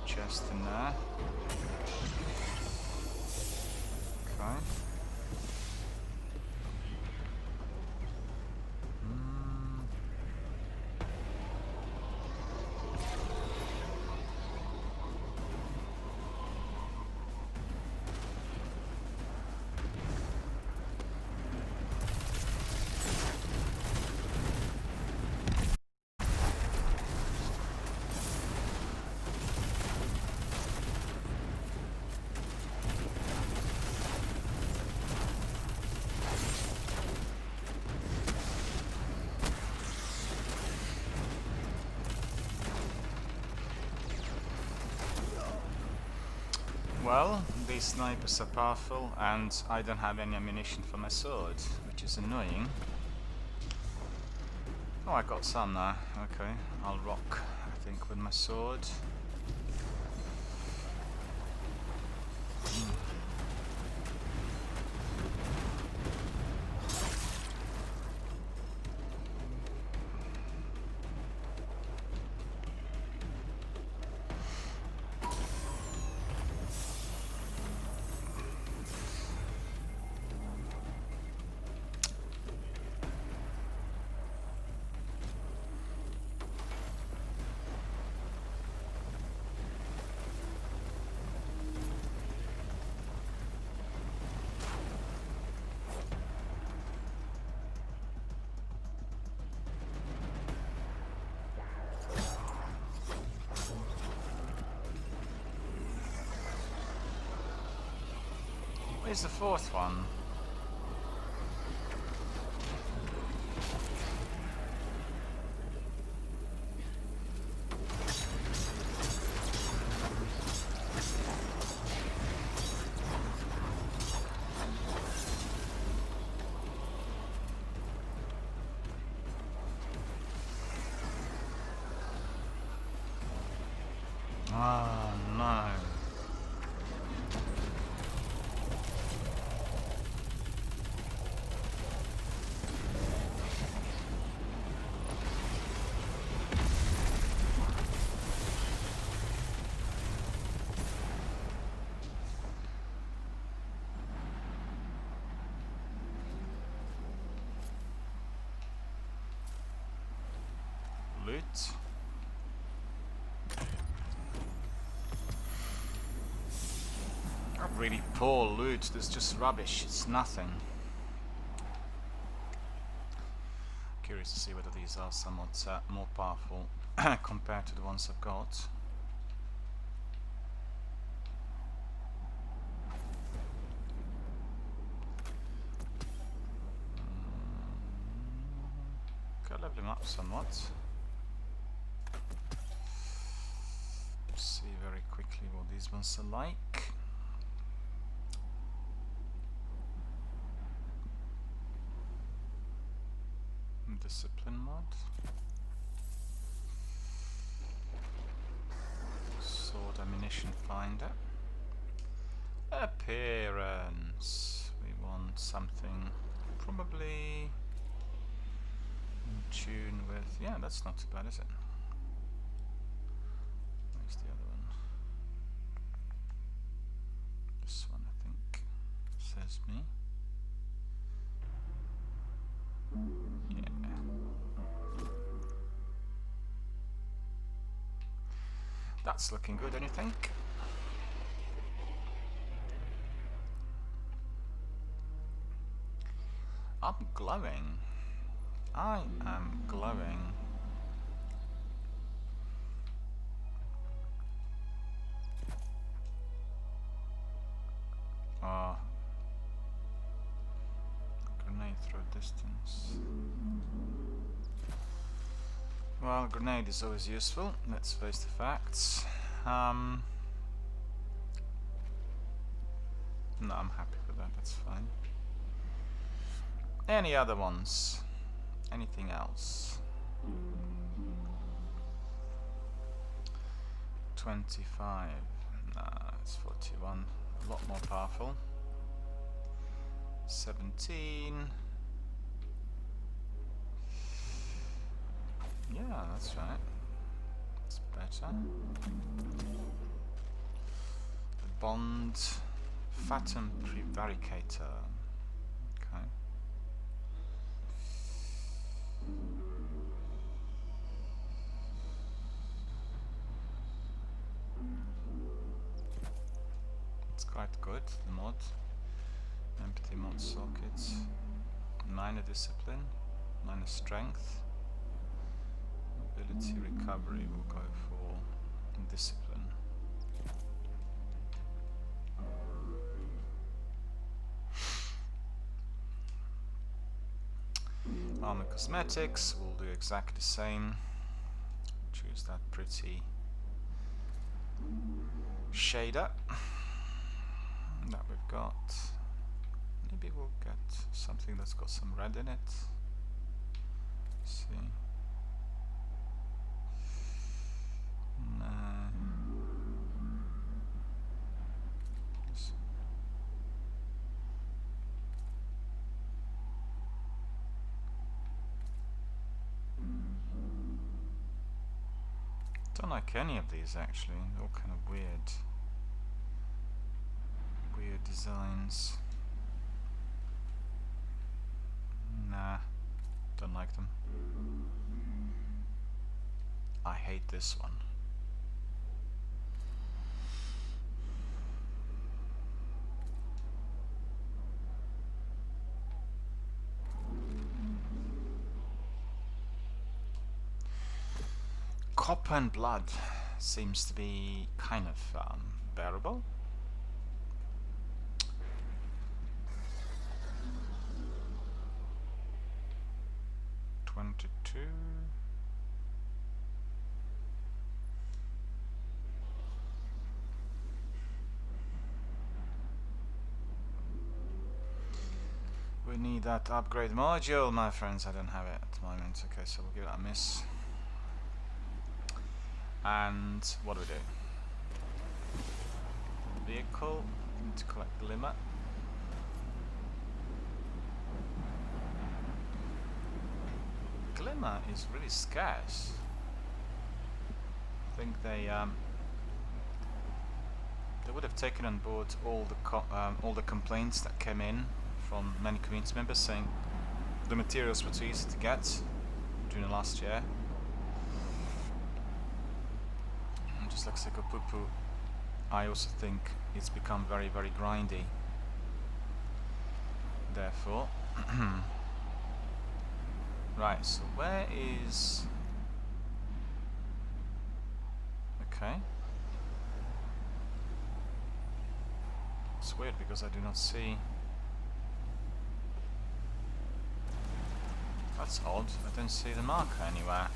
Chest in there. Okay. Well, these snipers are powerful and I don't have any ammunition for my sword, which is annoying. Oh, I got some now. Okay, I'll rock, I think, with my sword. Where's the fourth one? Oh no. Loot. Really poor loot, there's just rubbish, it's nothing. Curious to see whether these are somewhat more powerful compared to the ones I've got. Could level him up somewhat. See very quickly what these ones are like. Discipline mod. Ammunition finder. Appearance. We want something probably in tune with... Yeah, that's not too bad, is it? Where's the other one? This one, I think, says me. Yeah. That's looking good, don't you think? I'm glowing. I am glowing. Ah. Grenade throw distance. Well, grenade is always useful, let's face the facts. No, I'm happy with that, that's fine. Any other ones? Anything else? 25. Nah, it's 41. A lot more powerful. 17. Yeah, that's right. It's better. The bond. Fathom prevaricator. Okay. It's quite good, the mod. Empty mod sockets. Minor discipline. Minor strength. Mobility recovery will go for discipline. Armor cosmetics will do exactly the same. Choose that pretty shader that we've got. Maybe we'll get something that's got some red in it. Let's see. No. Don't like any of these actually. They're all kind of weird designs. Nah, don't like them. I hate this one. Copper and blood seems to be kind of bearable. We need that upgrade module, my friends. I don't have it at the moment. Okay, so we'll give it a miss. And what do we do? Vehicle, need to collect glimmer. Glimmer is really scarce. I think they would have taken on board all the complaints that came in from many community members saying the materials were too easy to get during the last year. Just like Sekopupu, I also think it's become very, very grindy. Therefore, right, so where is... Okay. It's weird because I do not see... That's odd, I don't see the marker anywhere.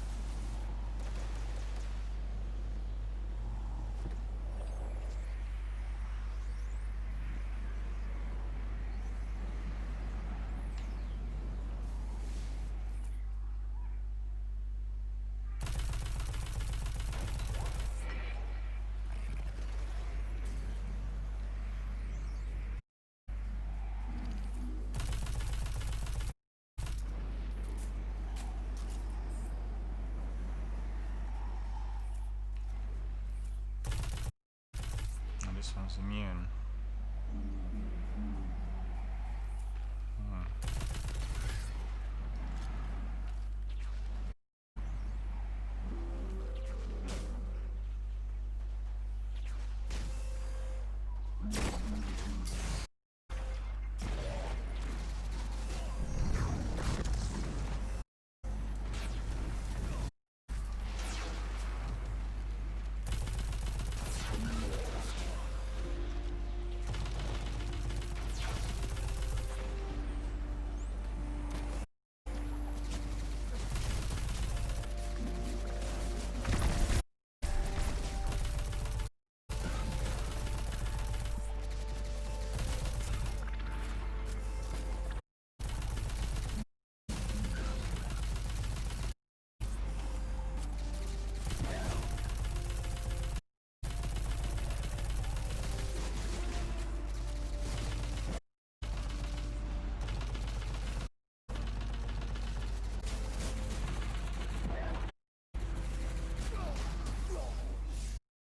Sounds immune.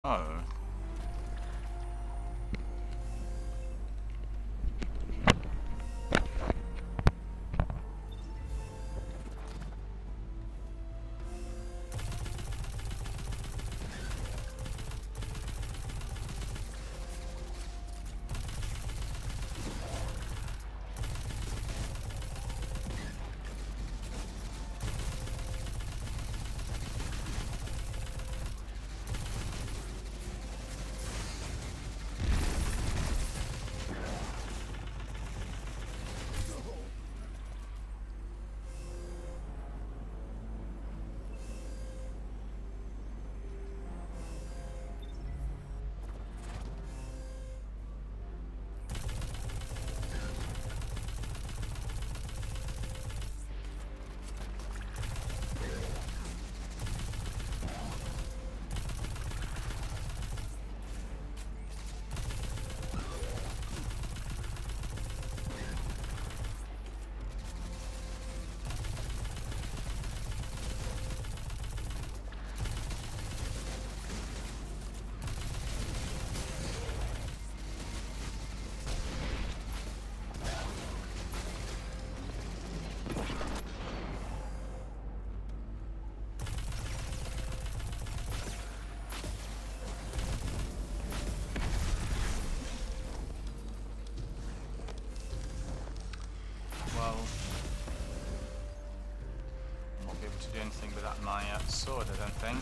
Oh. Well, I won't be able to do anything without my sword, I don't think.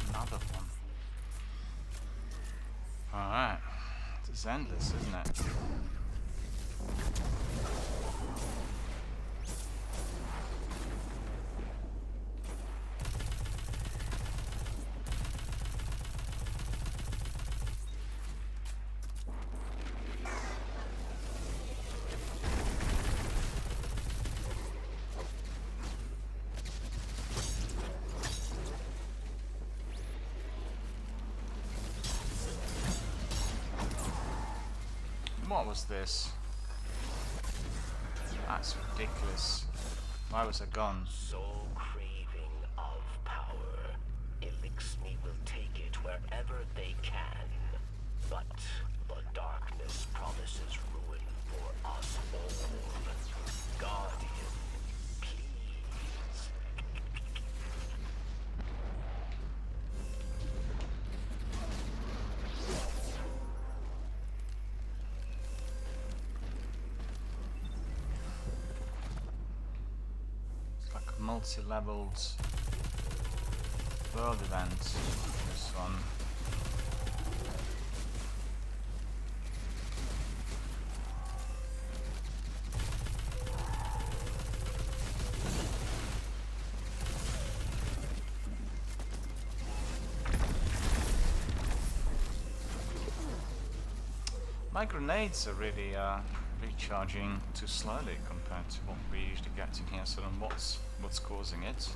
Another one. Alright. It's endless, isn't it? What was this? That's ridiculous. Why was it gone? So craving of power, Elixir will take it wherever they can. But the darkness promises ruin for us all. Guardian, please. multi-leveled world event. This one. My grenades are really recharging too slowly compared to what we usually get in here. So then what's causing it?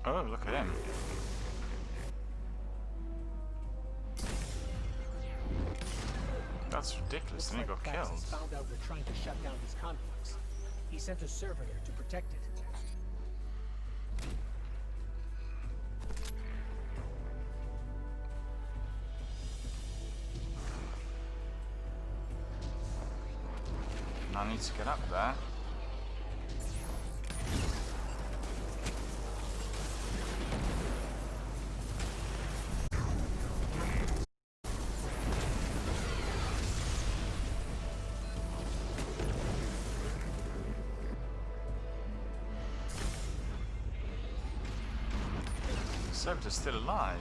Oh, look at him. That's ridiculous, then he got Fax killed. has found out we're trying to shut down his complex. He sent a servitor to protect it. I need to get up there. Servitor's still alive.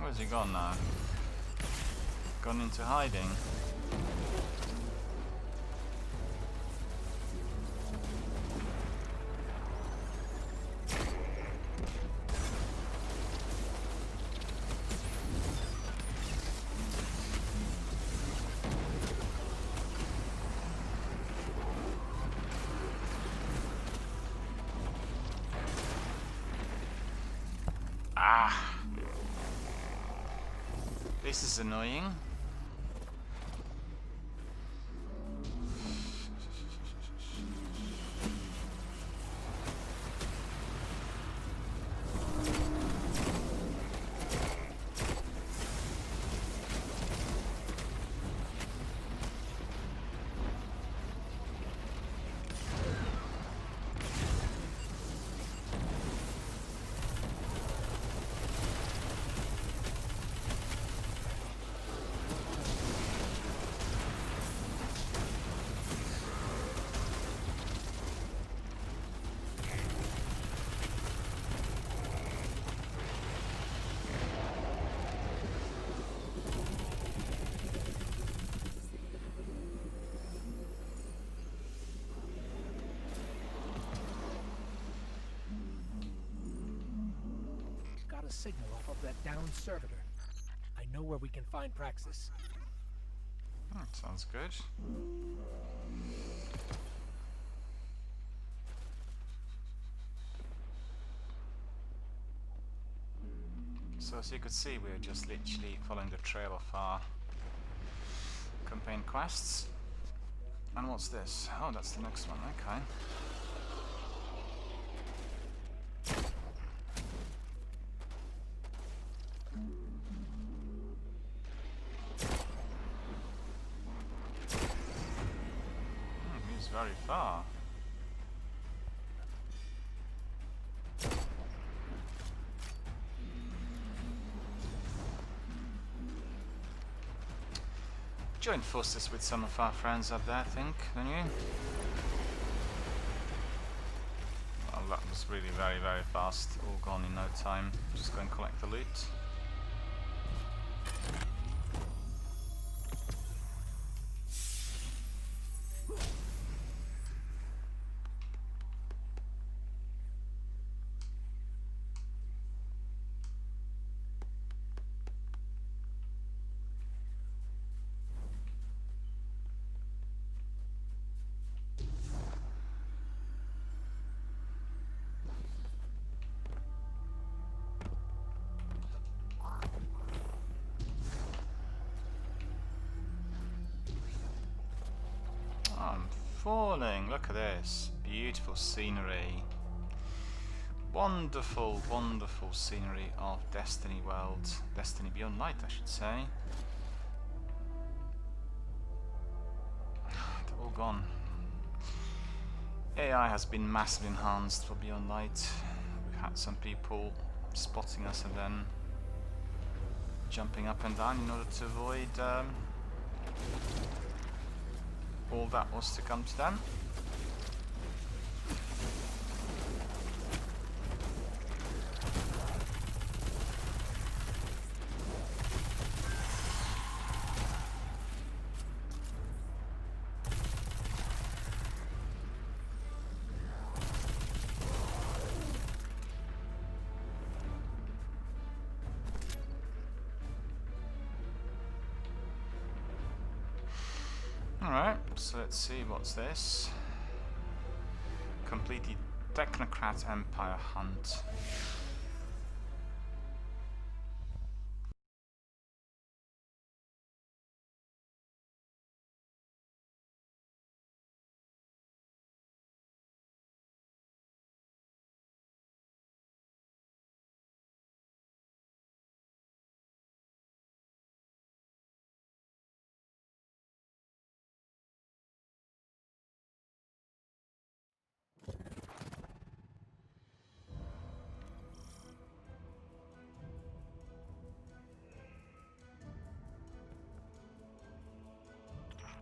Where's he gone now? Gone into hiding. Ah! This is annoying. a signal off of that downed servitor. I know where we can find Praxis. Sounds good. So as you could see, we're just literally following the trail of our campaign quests. And what's this? Oh, that's the next one, okay. He's very far. Join forces with some of our friends up there, I think, don't you? Well, that was really very, very fast. All gone in no time. Just go and collect the loot. I'm falling. Look at this. Beautiful scenery. Wonderful, wonderful scenery of Destiny World. Destiny Beyond Light, I should say. They're all gone. AI has been massively enhanced for Beyond Light. We've had some people spotting us and then jumping up and down in order to avoid all that was to come to them. Alright, so let's see what's this. Complete the Technocrat Empire hunt.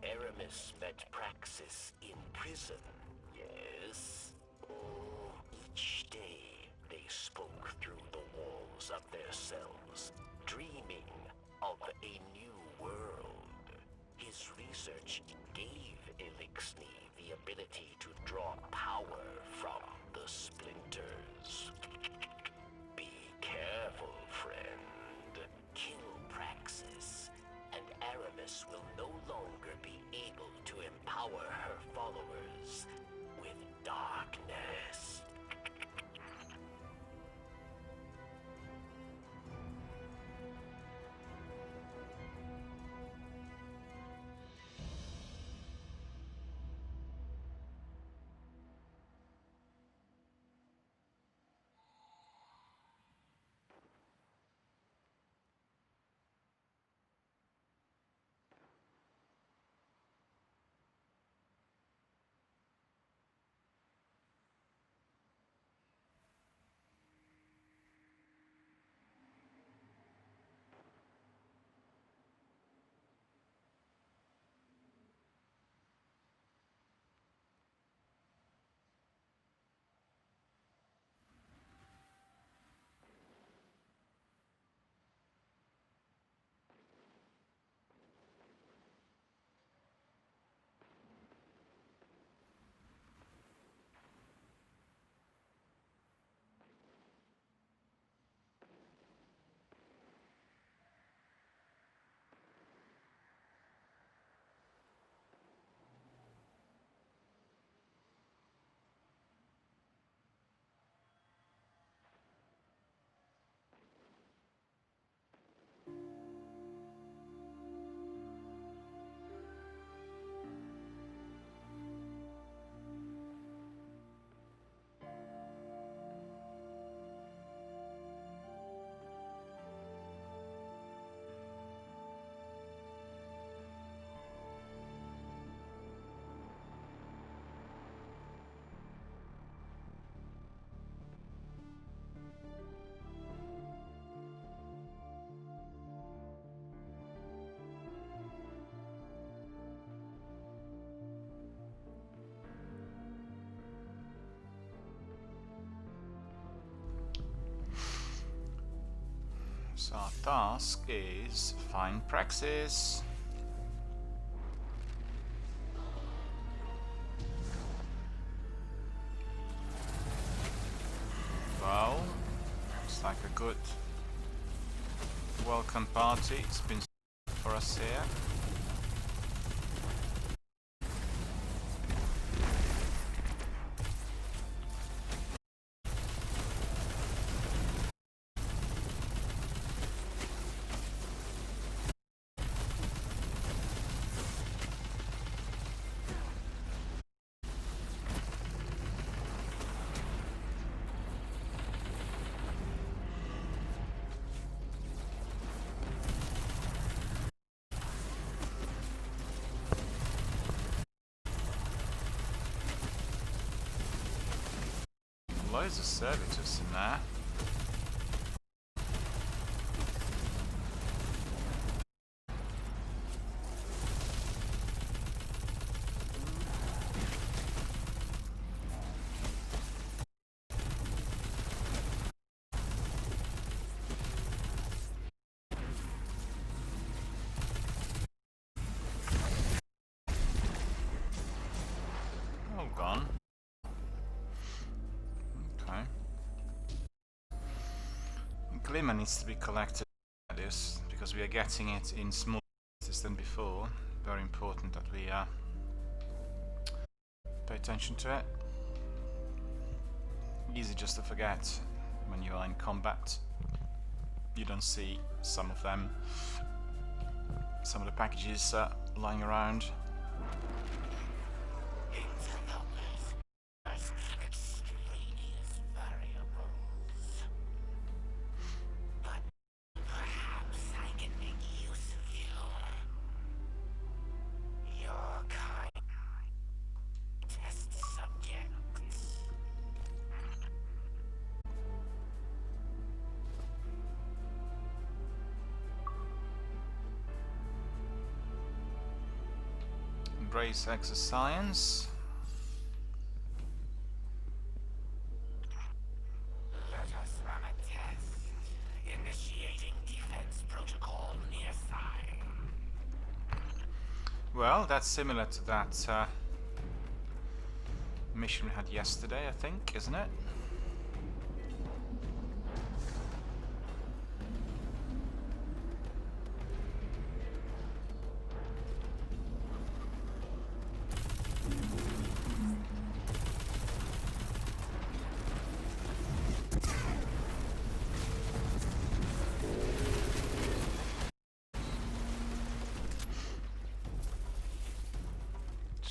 Aramis met Praxis in prison, yes? Oh, each day they spoke through the walls of their cells, dreaming of a new world. His research gave Elixni the ability to draw power from the splinters. Be careful, friend. Kill Praxis, and Aramis will no longer be able to empower her followers with darkness. So our task is find Praxis. Well, looks like a good welcome party. It's been for us here. Loads of servitors in there. All gone. Okay. Glimmer needs to be collected at this because we are getting it in smaller pieces than before. Very important that we pay attention to it. Easy just to forget when you are in combat. You don't see some of them, some of the packages lying around. Embrace exoscience. Let us run a test. Initiating defense protocol near side. Well, that's similar to that mission we had yesterday, I think, isn't it?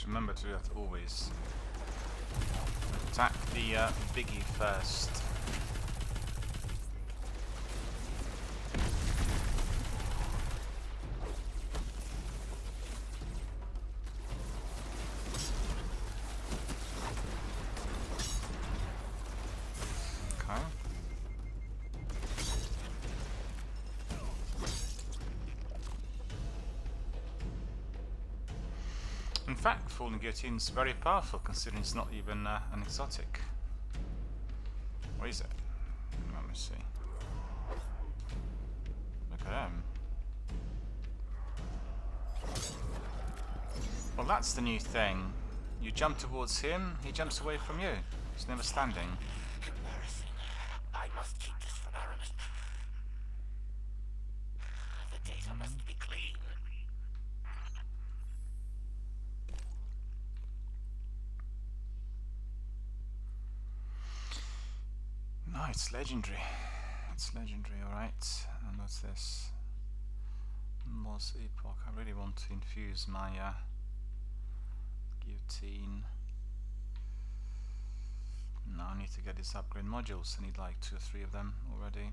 Remember to do that always. Attack the biggie first. Okay. In fact, Falling Guillotine is very powerful considering it's not even an exotic. What is it? Let me see. Look at him. Well, that's the new thing. You jump towards him, he jumps away from you. He's never standing. Embarrassing. I must keep this from Aramis. The data must be clean. No, it's legendary. It's legendary, alright. And what's this? Moss Epoch. I really want to infuse my guillotine. Now I need to get these upgrade modules. I need like 2 or 3 of them already.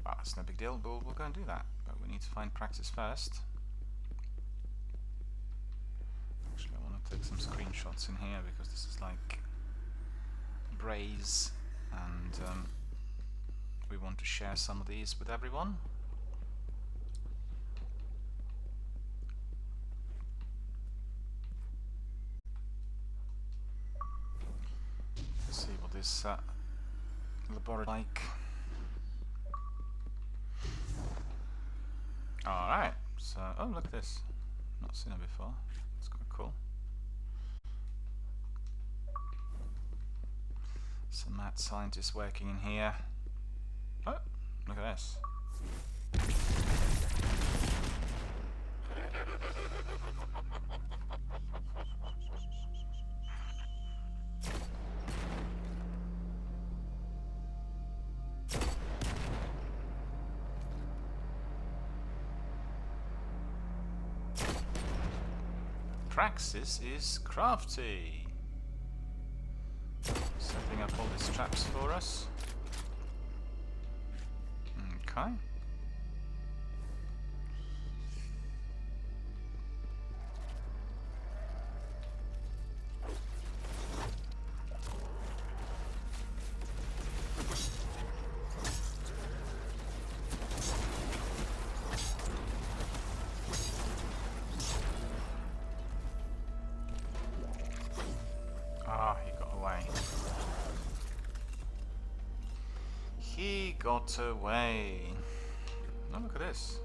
Well, it's no big deal. We'll go and do that. But we need to find Praxis first. Actually, I want to take some screenshots in here because this is like Braze. And we want to share some of these with everyone. Let's see what this laboratory like. Alright, so, oh look at this. Not seen it before. It's quite cool. Some mad scientists working in here. Oh, look at this. Praxis is crafty. Setting up all these traps for us. Okay. Ah, he got away. He got away. Oh, look at this.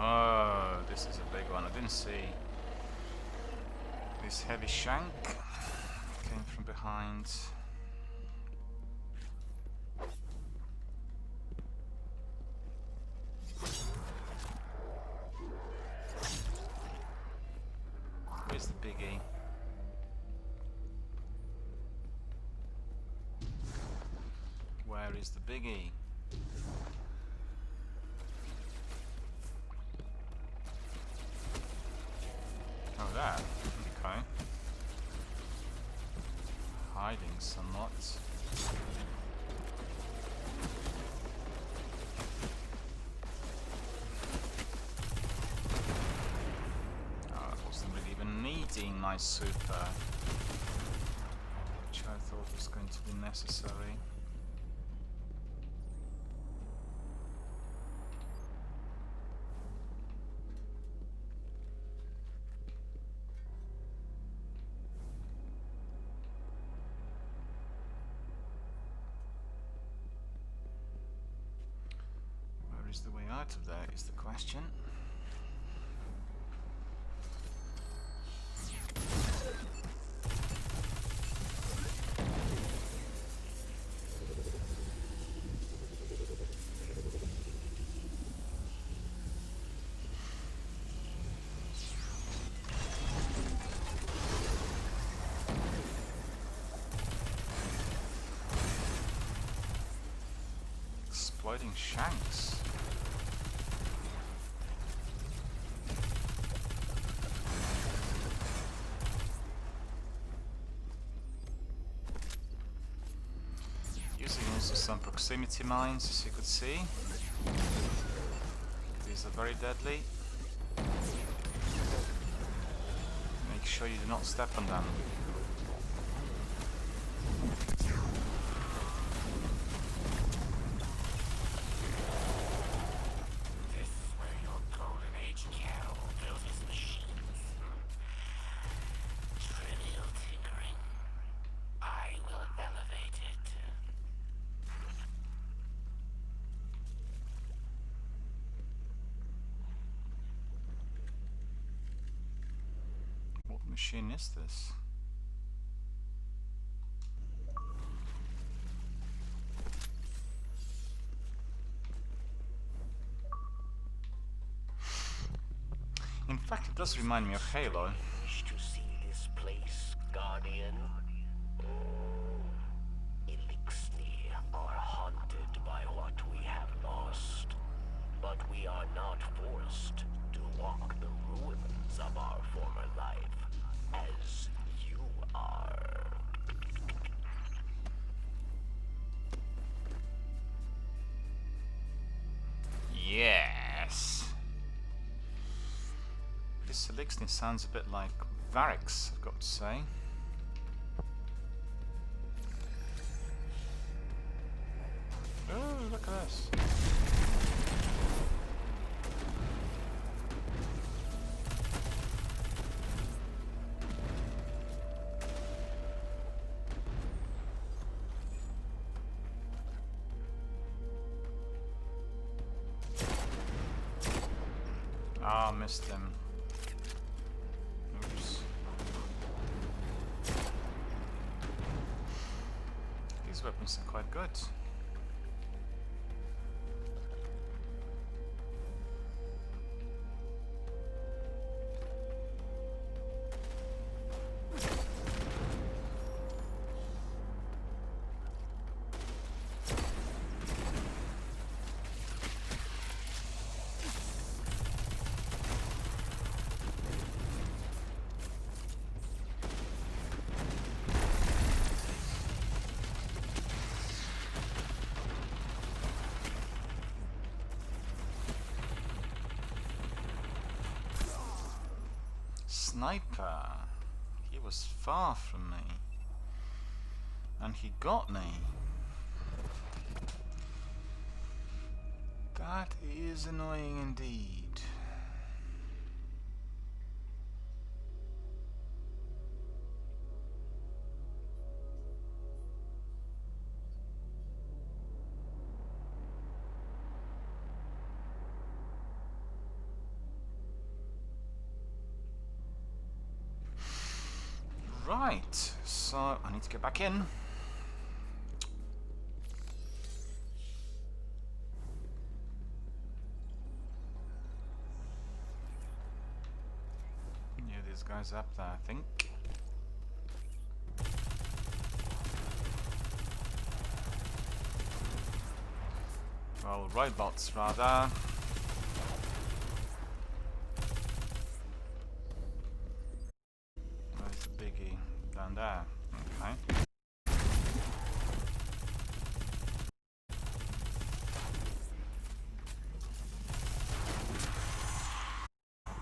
Oh, this is a big one. I didn't see this heavy shank. Came from behind. Where's the biggie? Where is the biggie? Oh, that. Okay. Hiding somewhat. Oh, I wasn't really even needing my super, which I thought was going to be necessary. Where is the way out of there is the question. Exploding shanks. Using also some proximity mines, as you could see. These are very deadly. Make sure you do not step on them. This is where your golden age cattle will build his machines. Trivial tinkering. I will elevate it. What machine is this? In fact, it does remind me of Halo. Wish to see this place, Guardian? Elixir are haunted by what we have lost, but we are not forced to walk the ruins of our former life, as you are. Yes! This elixir sounds a bit like Varix, I've got to say. look at this. Ah, missed him. Oops. These weapons are quite good. Sniper. He was far from me. And he got me. That is annoying indeed. Right, so I need to get back in. Yeah, this guy's up there, I think. Well, robots rather. Where's the biggie? Down there. Okay.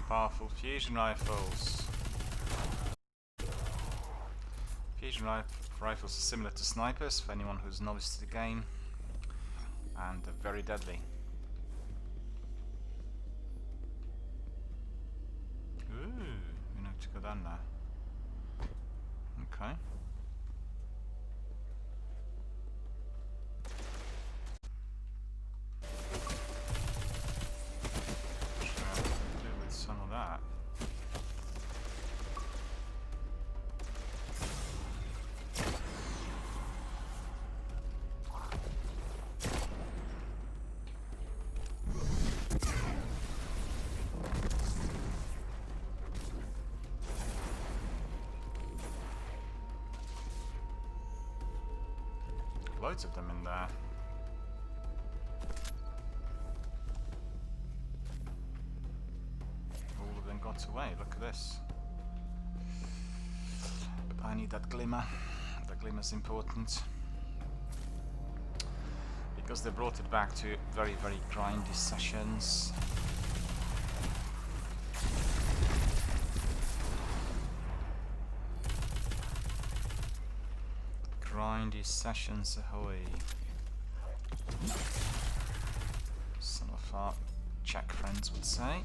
Powerful fusion rifles. Rifles are similar to snipers for anyone who's novice to the game, and they're very deadly. Ooh, we need to go down there. Okay. What should I do with some of that? Loads of them in there. All of them got away, look at this. But I need that glimmer. That glimmer's important. Because they brought it back to very, very grindy sessions. Grindy sessions ahoy. Some of our Czech friends would say.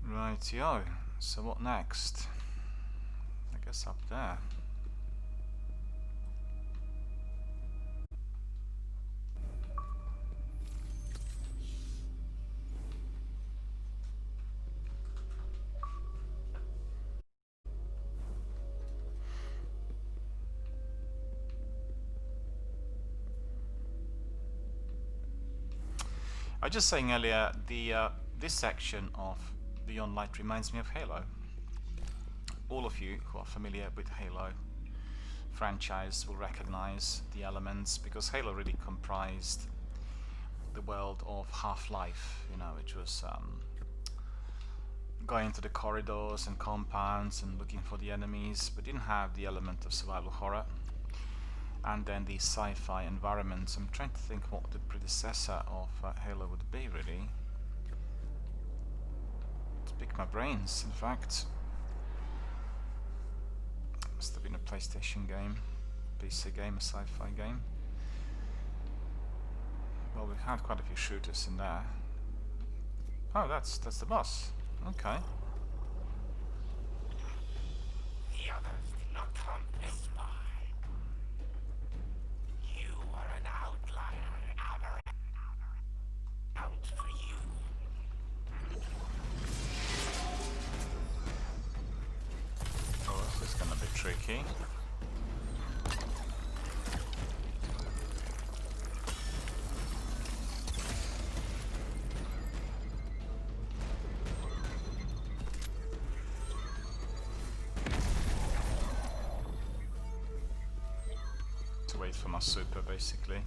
Rightio, so what next? I guess up there. I was just saying earlier, this section of Beyond Light reminds me of Halo. All of you who are familiar with Halo franchise will recognize the elements, because Halo really comprised the world of Half-Life, you know, which was going to the corridors and compounds and looking for the enemies, but didn't have the element of survival horror. And then the sci-fi environments. I'm trying to think what the predecessor of Halo would be, really. To pick my brains, in fact. Must have been a PlayStation game. PC game, a sci-fi game. Well, we've had quite a few shooters in there. Oh, that's the boss. Okay. The others did not come this far. You are an outlier, Aberrant. Out for you. Oh, this is gonna be tricky. To wait for my super, basically.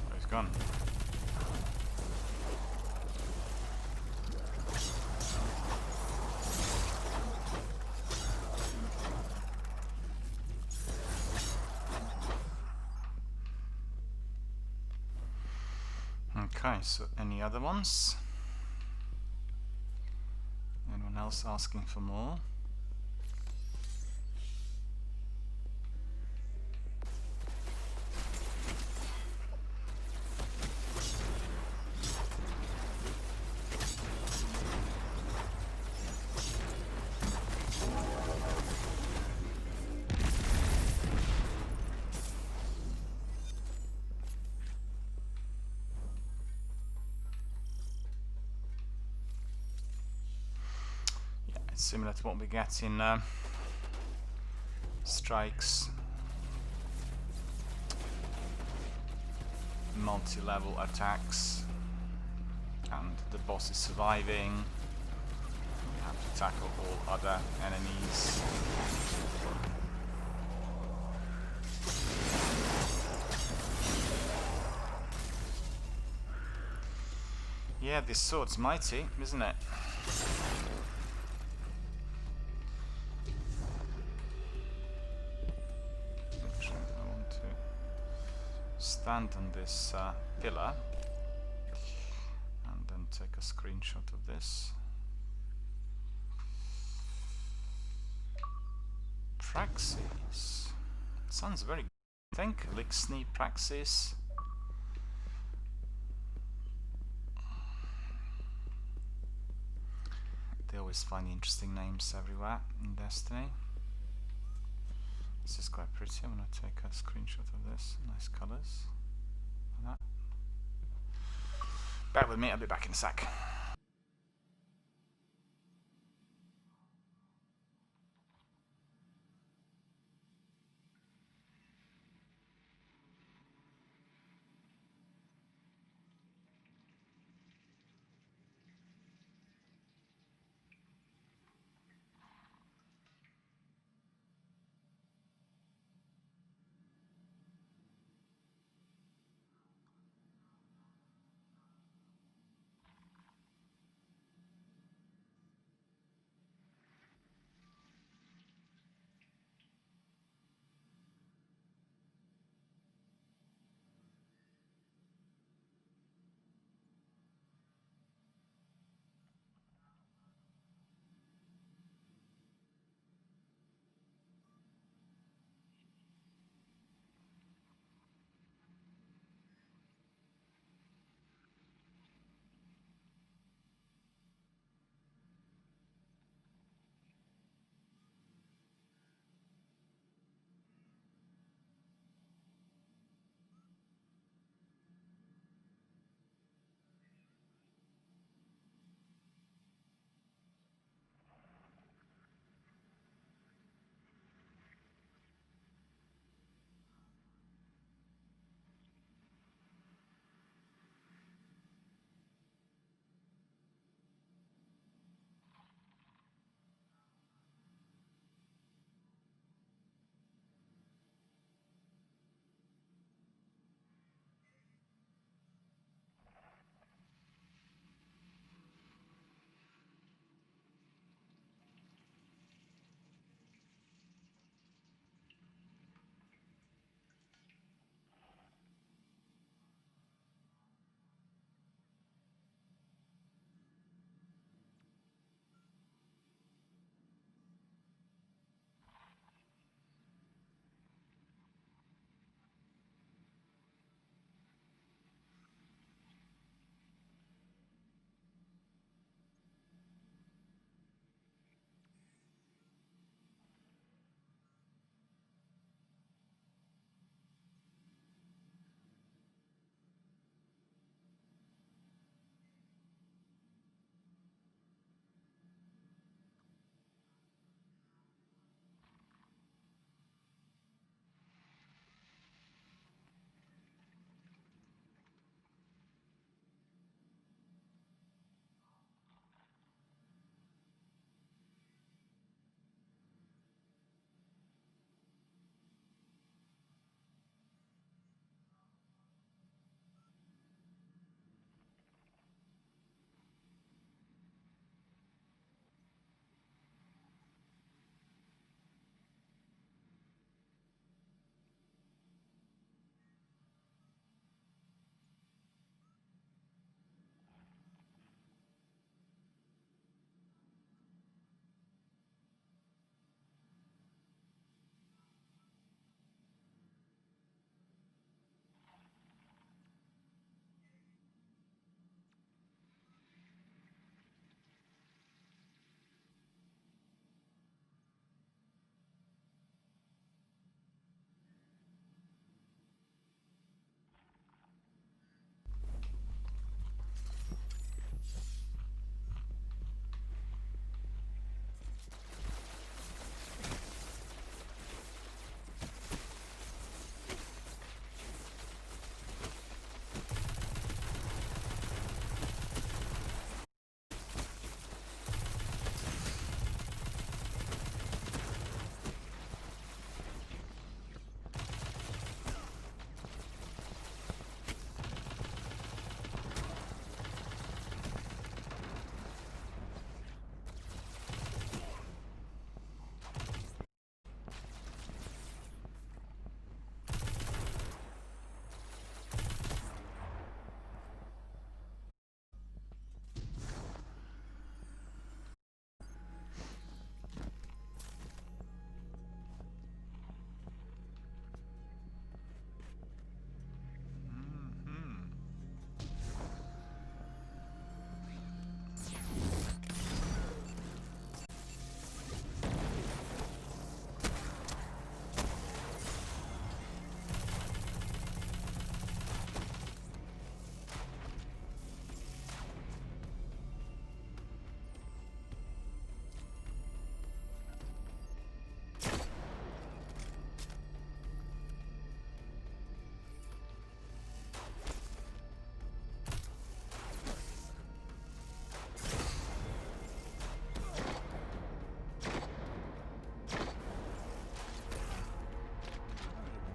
Oh, he's gone. Okay, so any other ones? Anyone else asking for more? It's similar to what we get in Strikes. Multi-level attacks, and the boss is surviving. We have to tackle all other enemies. Yeah, this sword's mighty, isn't it? I want to stand on this pillar and then take a screenshot of this. Praxis. Sounds very good. I think Lixney Praxis. They always find interesting names everywhere in Destiny. This is quite pretty. I'm going to take a screenshot of this. Nice colours. Like that. Bear with me, I'll be back in a sec.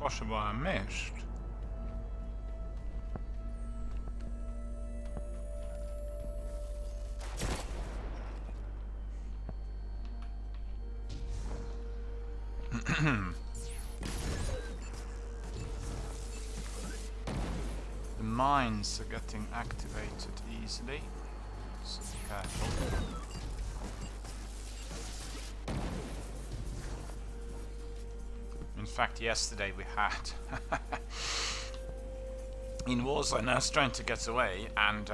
possible I missed? The mines are getting activated easily, so be careful. In fact, yesterday we had in Warzone, I was trying to get away, and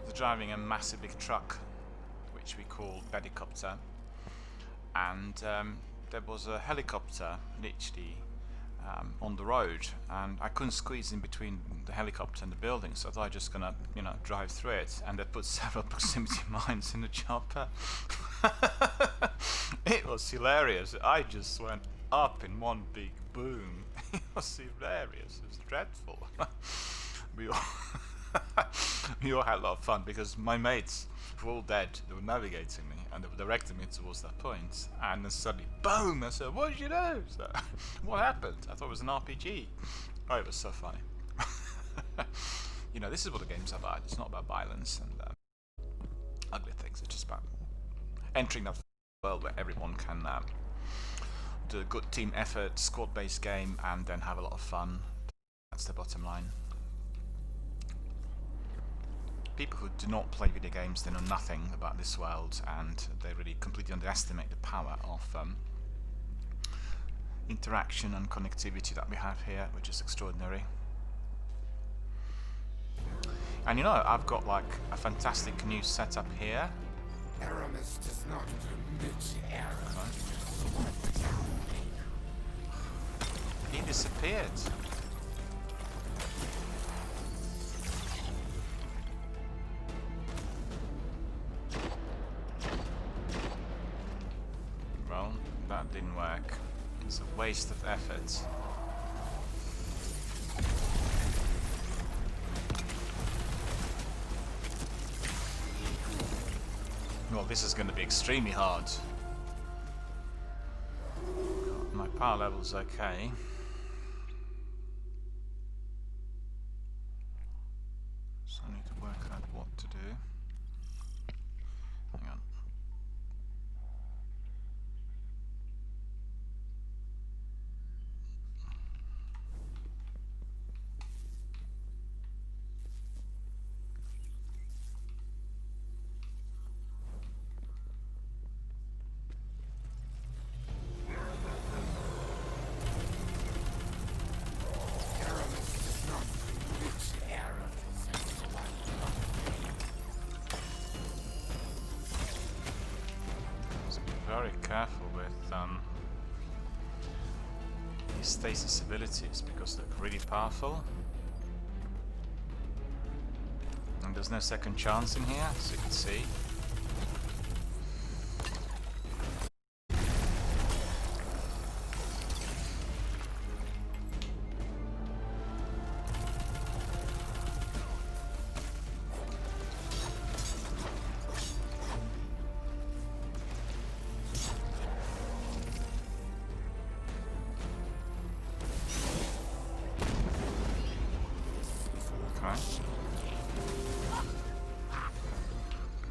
was driving a massive big truck, which we call Bedicopter, and there was a helicopter literally on the road, and I couldn't squeeze in between the helicopter and the building, so I thought I was just gonna, drive through it, and they put several proximity mines in the chopper. It was hilarious. I just went up in one big boom. It was hilarious. It was dreadful. we all had a lot of fun because my mates were all dead. They were navigating me and they were directing me towards that point. And then suddenly, boom! I said, "What did you do?" So, what happened? I thought it was an RPG. Oh, it was so funny. This is what the game's about. It's not about violence and ugly things. It's just about entering that world where everyone can do a good team effort, squad-based game, and then have a lot of fun. That's the bottom line. People who do not play video games, they know nothing about this world, and they really completely underestimate the power of interaction and connectivity that we have here, which is extraordinary. And I've got like a fantastic new setup here. Aramis does not permit error. He disappeared. Well, that didn't work. It's a waste of effort. Well, this is going to be extremely hard. My power level's okay. So I need to work out what to do. Hang on. Very careful with these stasis abilities because they're really powerful. And there's no second chance in here, as you can see.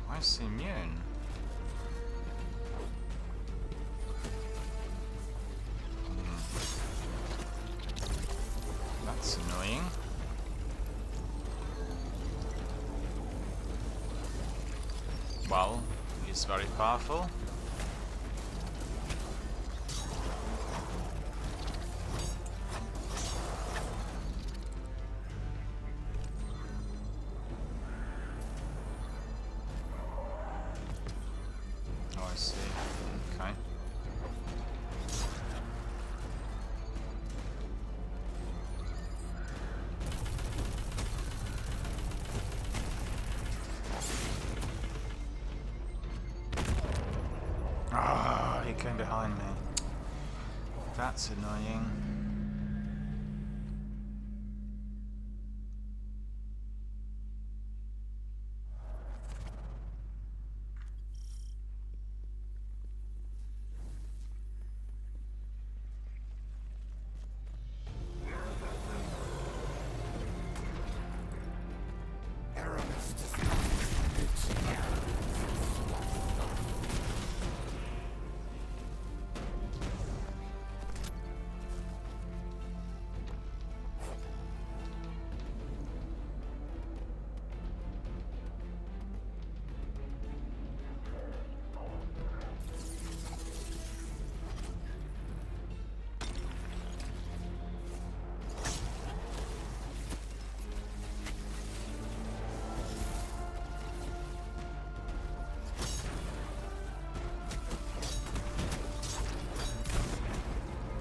Why is he immune? That's annoying. Well, he's very powerful. Oh, I see. Okay. Ah, he came behind me. That's annoying.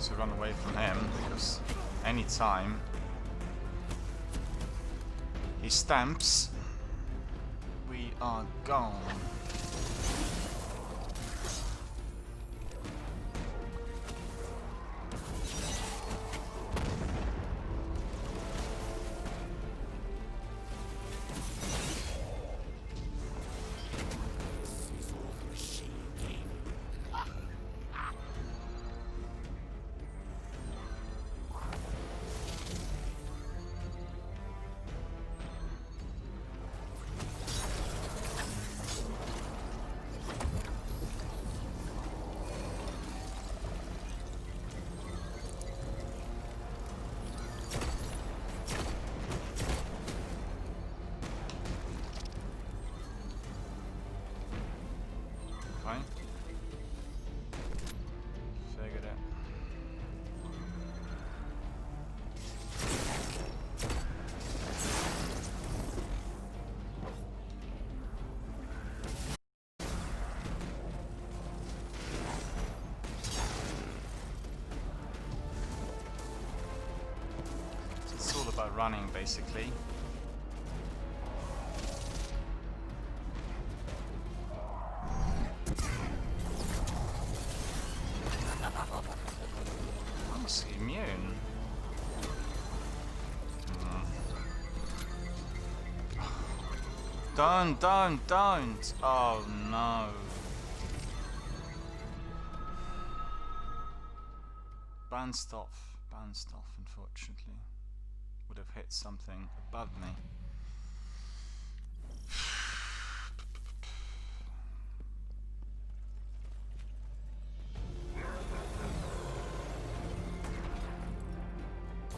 to run away from him, because any time he stamps, we are gone. Fine. Figured it. So it's all about running, basically. Almost immune. Don't! Oh no. Bandstuff, unfortunately. Would have hit something above me.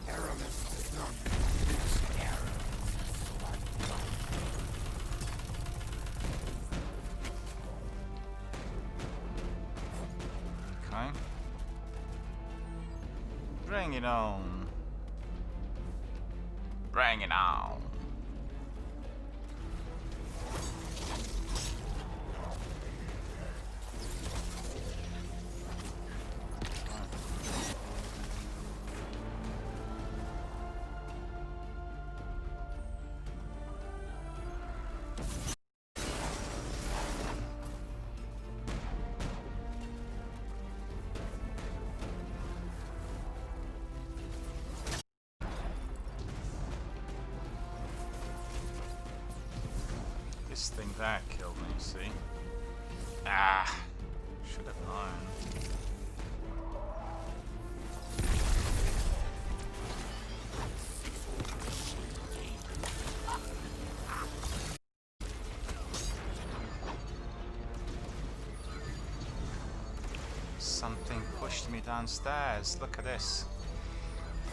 Aramis does not commit error. Okay. Bring it on. Bring it on. This thing there killed me, see? Ah! Should have known. Something pushed me downstairs. Look at this.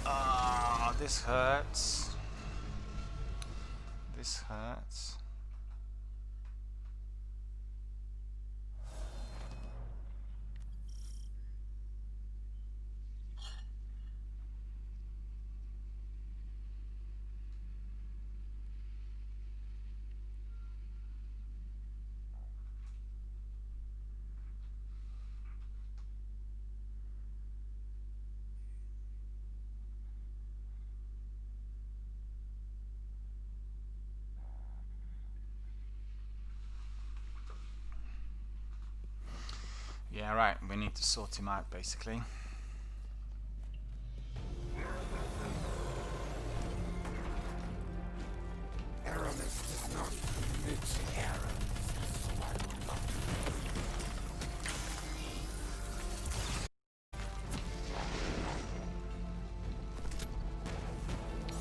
Ah, this hurts. This hurts. Yeah, right, we need to sort him out, basically. Aramis does not commit error.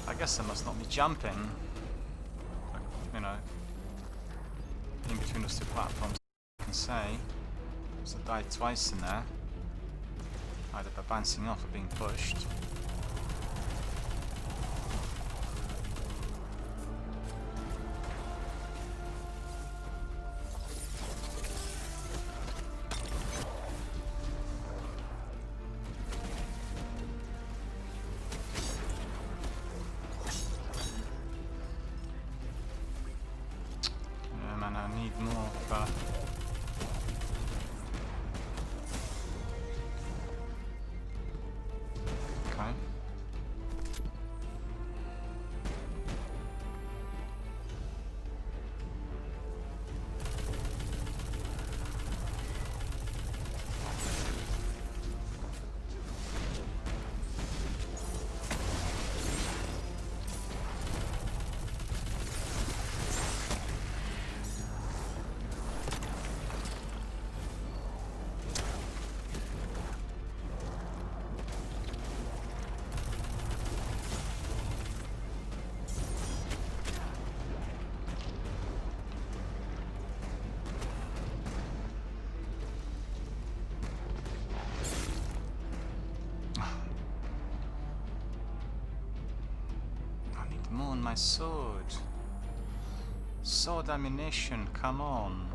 I guess I must not be jumping. Like, you know, in between those two platforms, I can say. So I died twice in there. Either by bouncing off or being pushed. Yeah, man, I need more, but on, my sword. Sword ammunition, come on.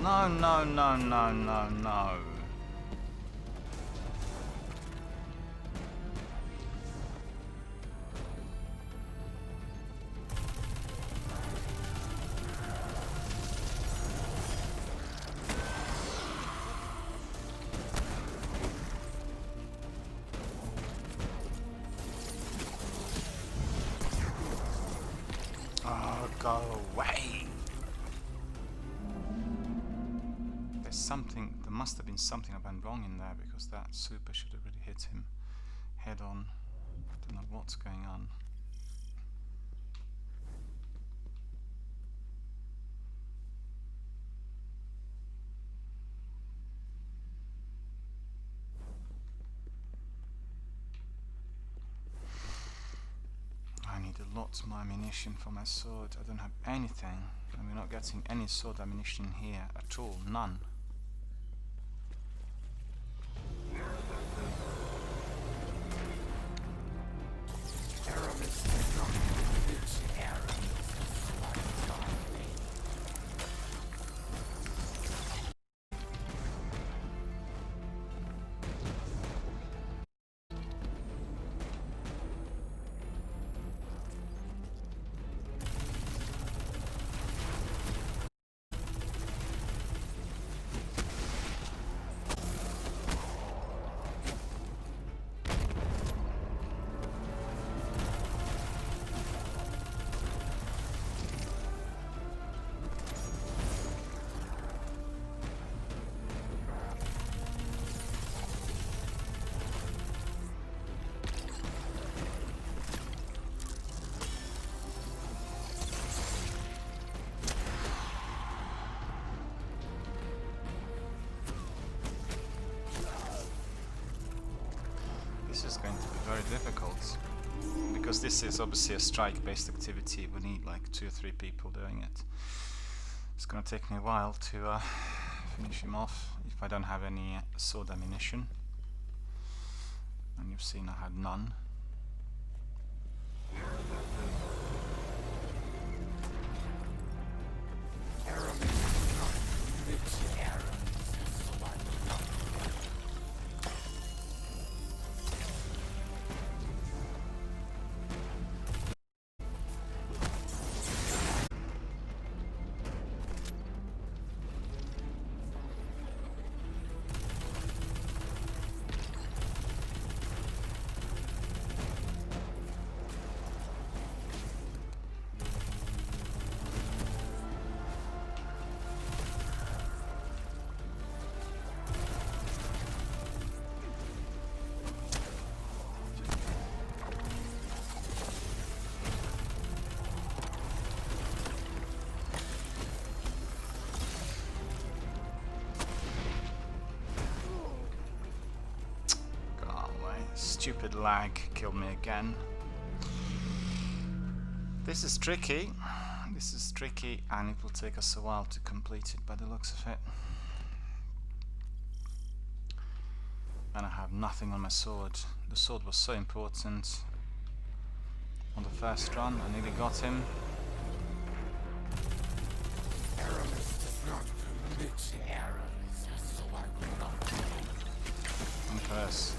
No, no, no, no, no, no. Oh, go away. Something, there must have been something that went wrong in there, because that super should have really hit him head on. Don't know what's going on. I need a lot more ammunition for my sword. I don't have anything, and we're not getting any sword ammunition here at all, none. Aramis does not its errands. This is going to be very difficult, because this is obviously a strike-based activity. We need like 2 or 3 people doing it. It's going to take me a while to finish him off if I don't have any sword ammunition. And you've seen I had none. Aramis does not its errands. Stupid lag killed me again. This is tricky. This is tricky, and it will take us a while to complete it by the looks of it. And I have nothing on my sword. The sword was so important on the first run. I nearly got him. Aramis does not commit errors, so I will not. And curse.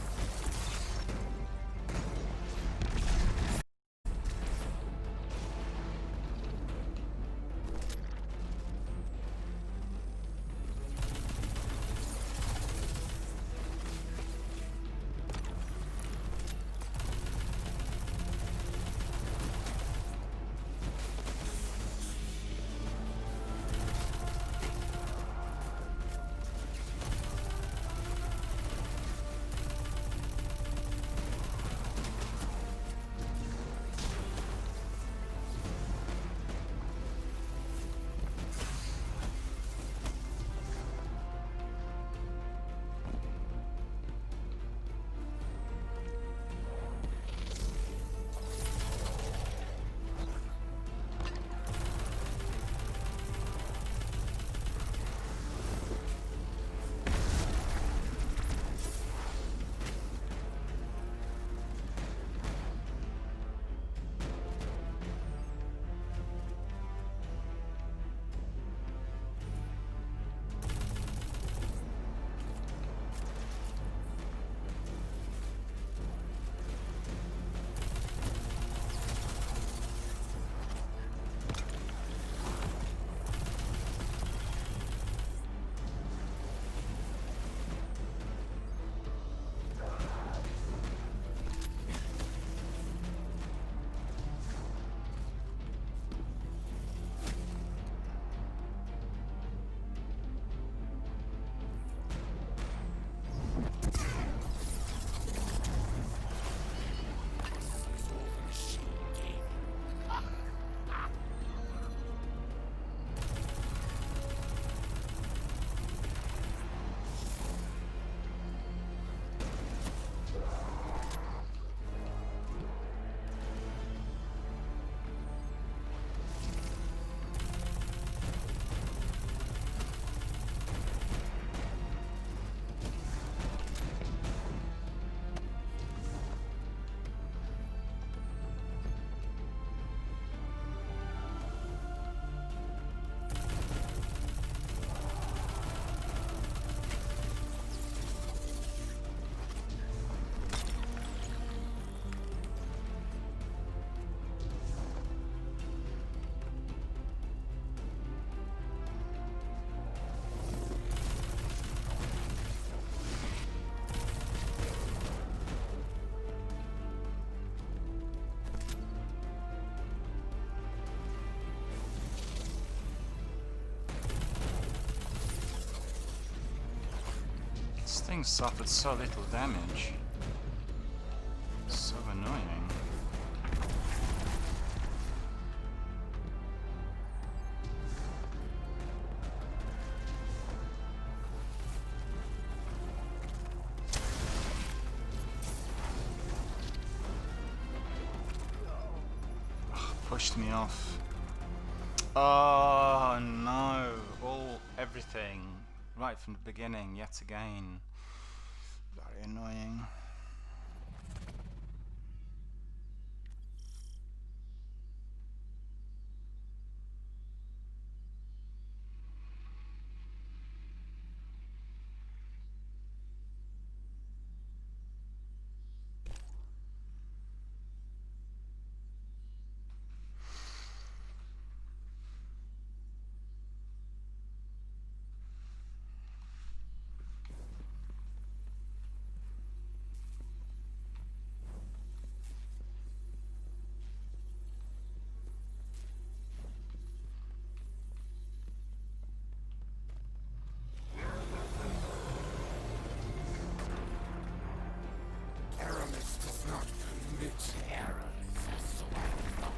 thing suffered so little damage. So annoying. Pushed me off. Oh no! Everything right from the beginning, yet again. Very annoying. Aramis does not commit errors, so I will not.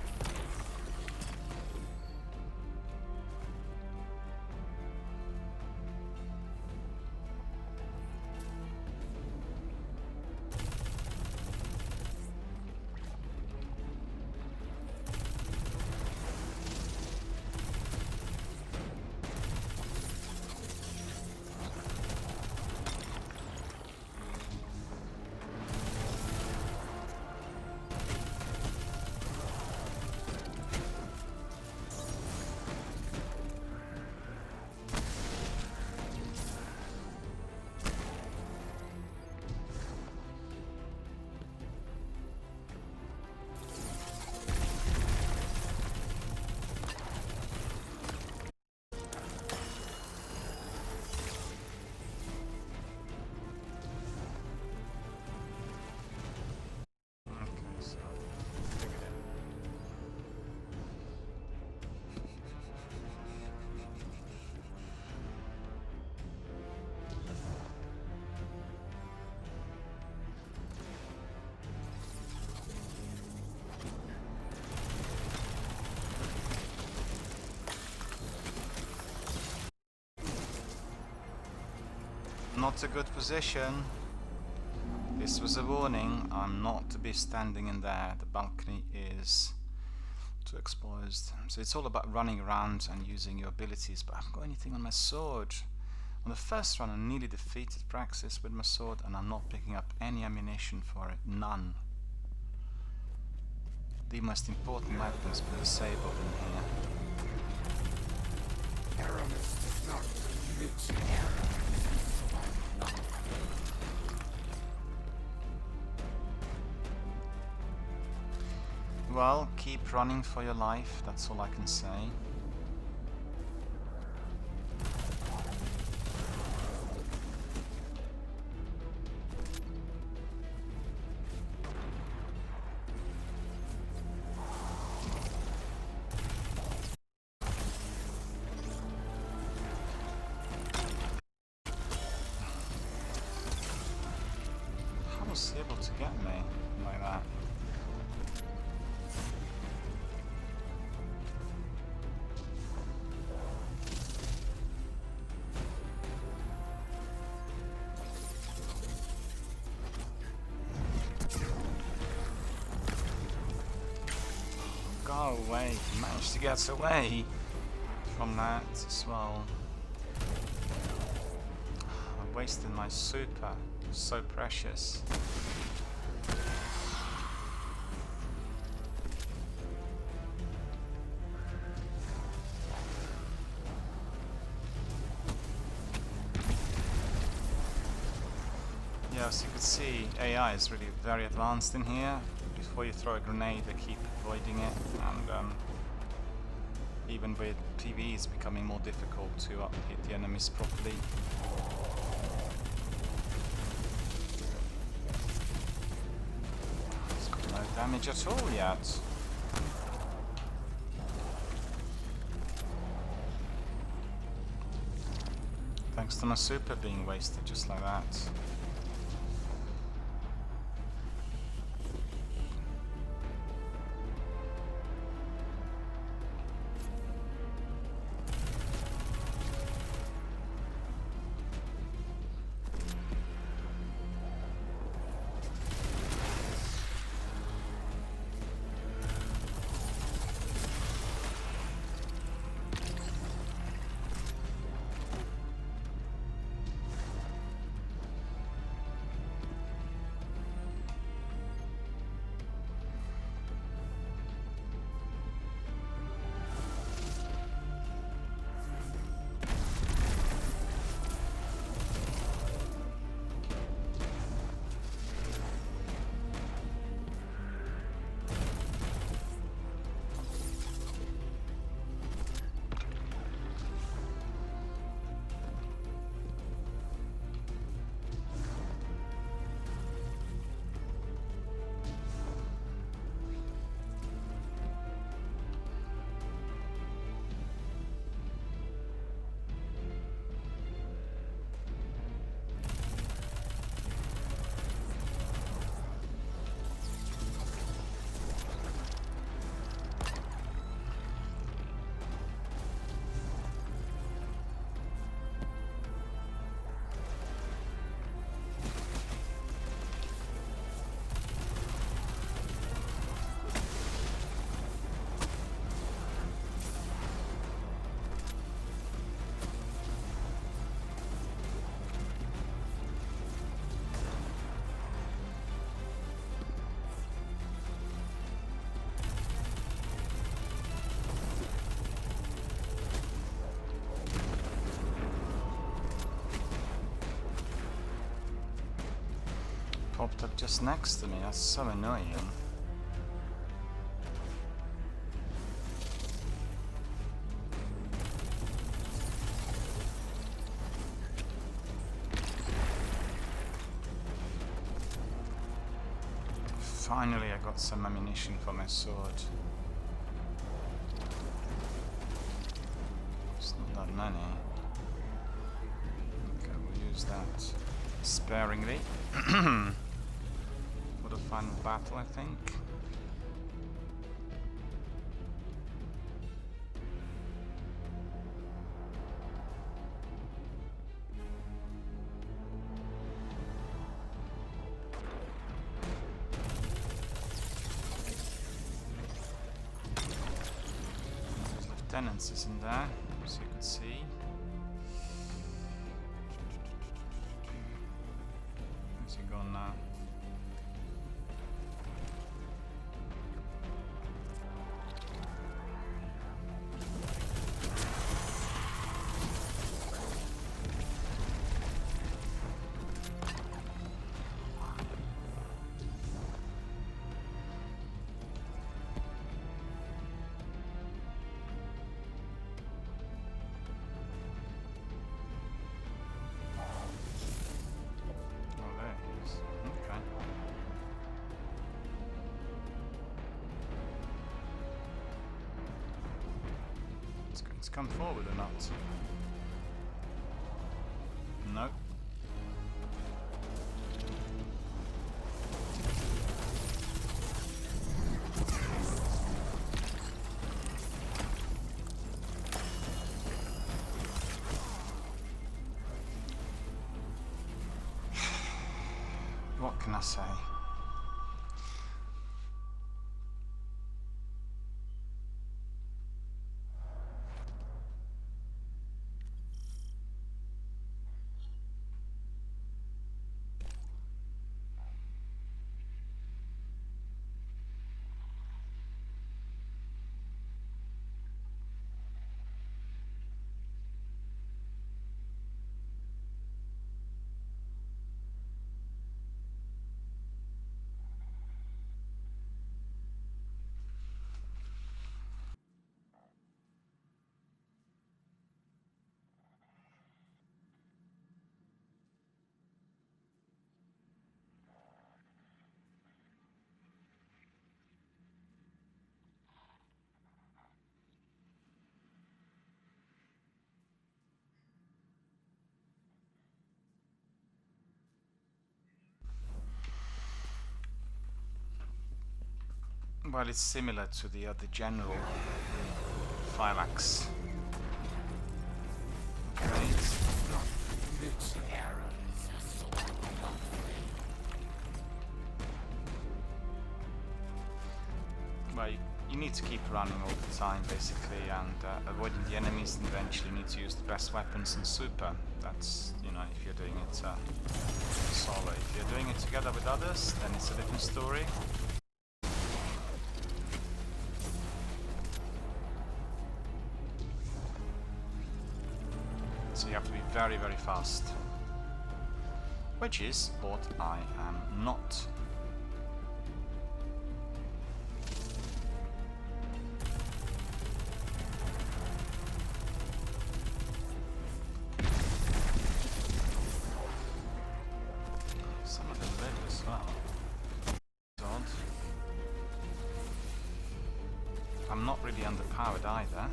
Not a good position. This was a warning. I'm not to be standing in there. The balcony is too exposed. So it's all about running around and using your abilities, but I haven't got anything on my sword. On the first run I nearly defeated Praxis with my sword and I'm not picking up any ammunition for it. None. The most important weapons been disabled in here. Aramis does not commit errors, so I will not. Well, keep running for your life, that's all I can say. How was he able to get me like that? Go away, he managed to get away from that as well. I wasted my super, so precious. Yeah, as you can see, AI is really very advanced in here. Before you throw a grenade, they keep avoiding it, and even with PvE, it's becoming more difficult to hit the enemies properly. It's got no damage at all yet. Thanks to my super being wasted just like that. Popped up just next to me, that's so annoying. Finally I got some ammunition for my sword. It's not that many. Okay, we'll use that sparingly. For the final battle, I think. There's lieutenants, isn't there? As you can see. Where's he gone now? Come forward or not? No. What can I say? Well, it's similar to the other general Phylax. Okay. Commit errors, so I will not Well, you need to keep running all the time, basically, and avoiding the enemies, and eventually you need to use the best weapons and super. That's, you know, if you're doing it solo. If you're doing it together with others, then it's a different story. So you have to be very, very fast. Which is what I am not. Some of them live as well. It's odd. I'm not really underpowered either.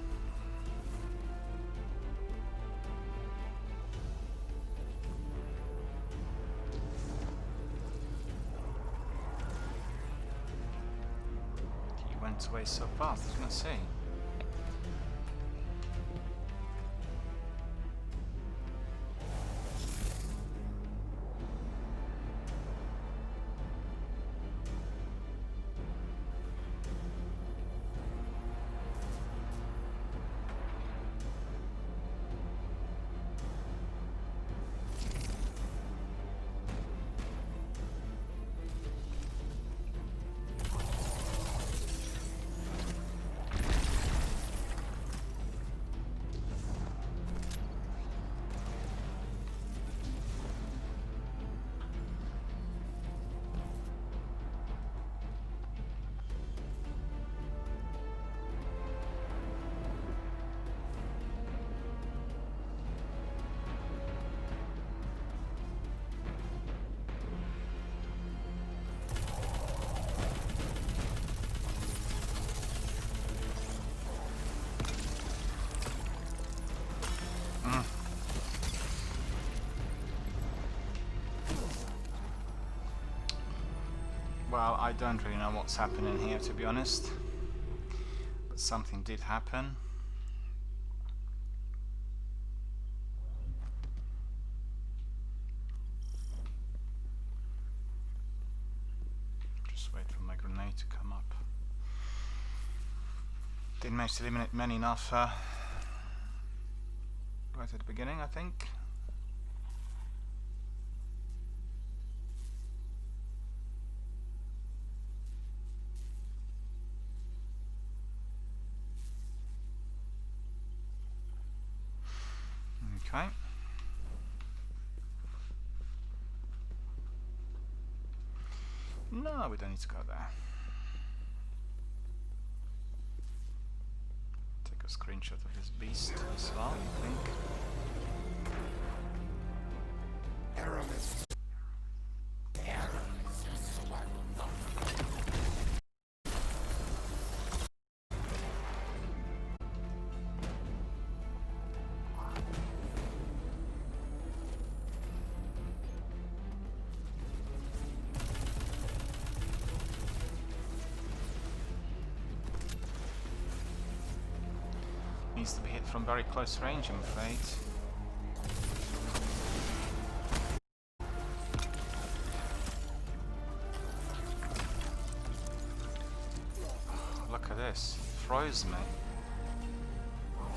Away so fast, I was gonna say. Well, I don't really know what's happening here, to be honest. But something did happen. Just wait for my grenade to come up. Didn't manage to eliminate many enough right at the beginning, I think. Okay. No, we don't need to go there. Take a screenshot of this beast as well, I think. Aramis. Errors, so I will not Needs to be hit from very close range, I'm afraid. Look at this, he froze me.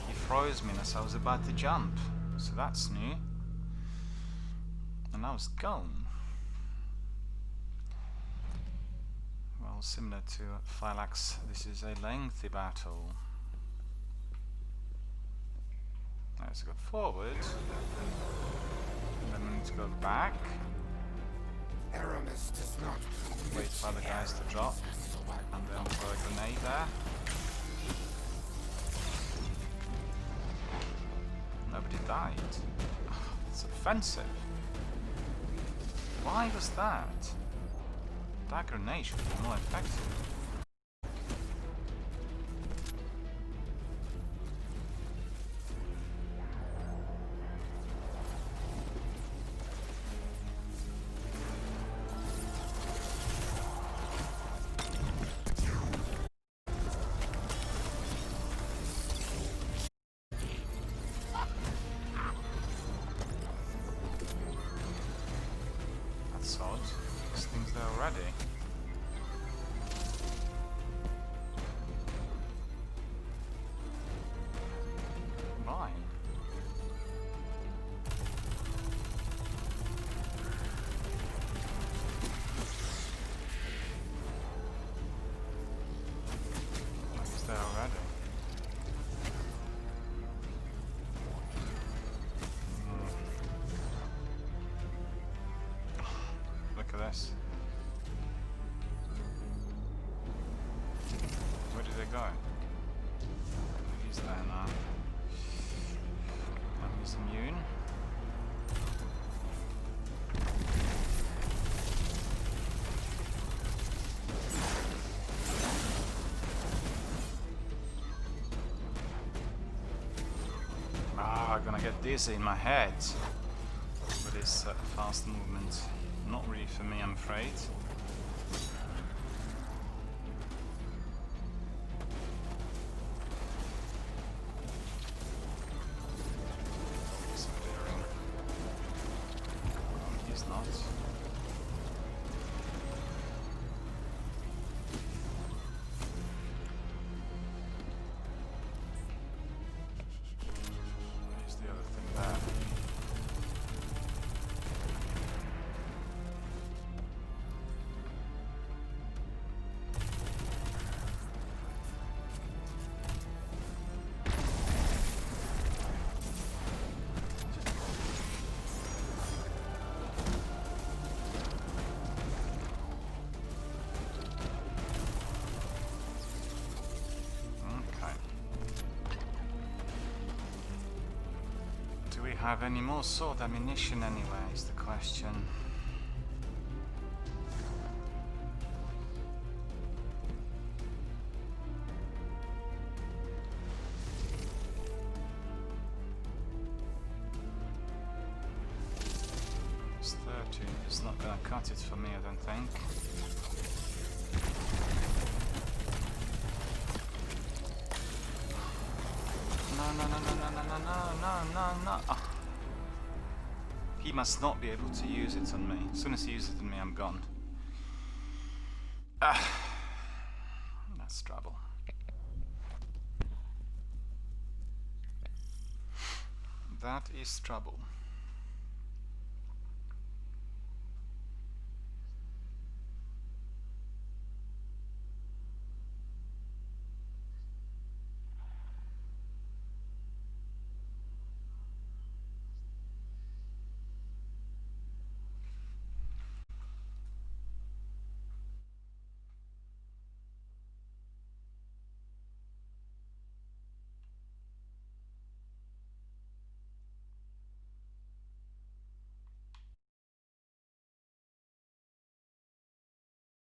He froze me as I was about to jump, so that's new. And I was gone. Well, similar to Phylax, this is a lengthy battle. Let's go forward, and then we need to go back, Aramis does not wait for the guys to drop, and then throw a grenade there. Nobody died. It's offensive. Why was that? That grenade should be more effective. go. He's there now. He's immune. I'm gonna get dizzy in my head with this fast movement. Not really for me, I'm afraid. He's not. Where's the other thing there? Do we have any more sword ammunition anyway, is the question. It's 30, it's not gonna cut it for me, I don't think. No. Oh. He must not be able to use it on me. As soon as he uses it on me, I'm gone. That's trouble. That is trouble.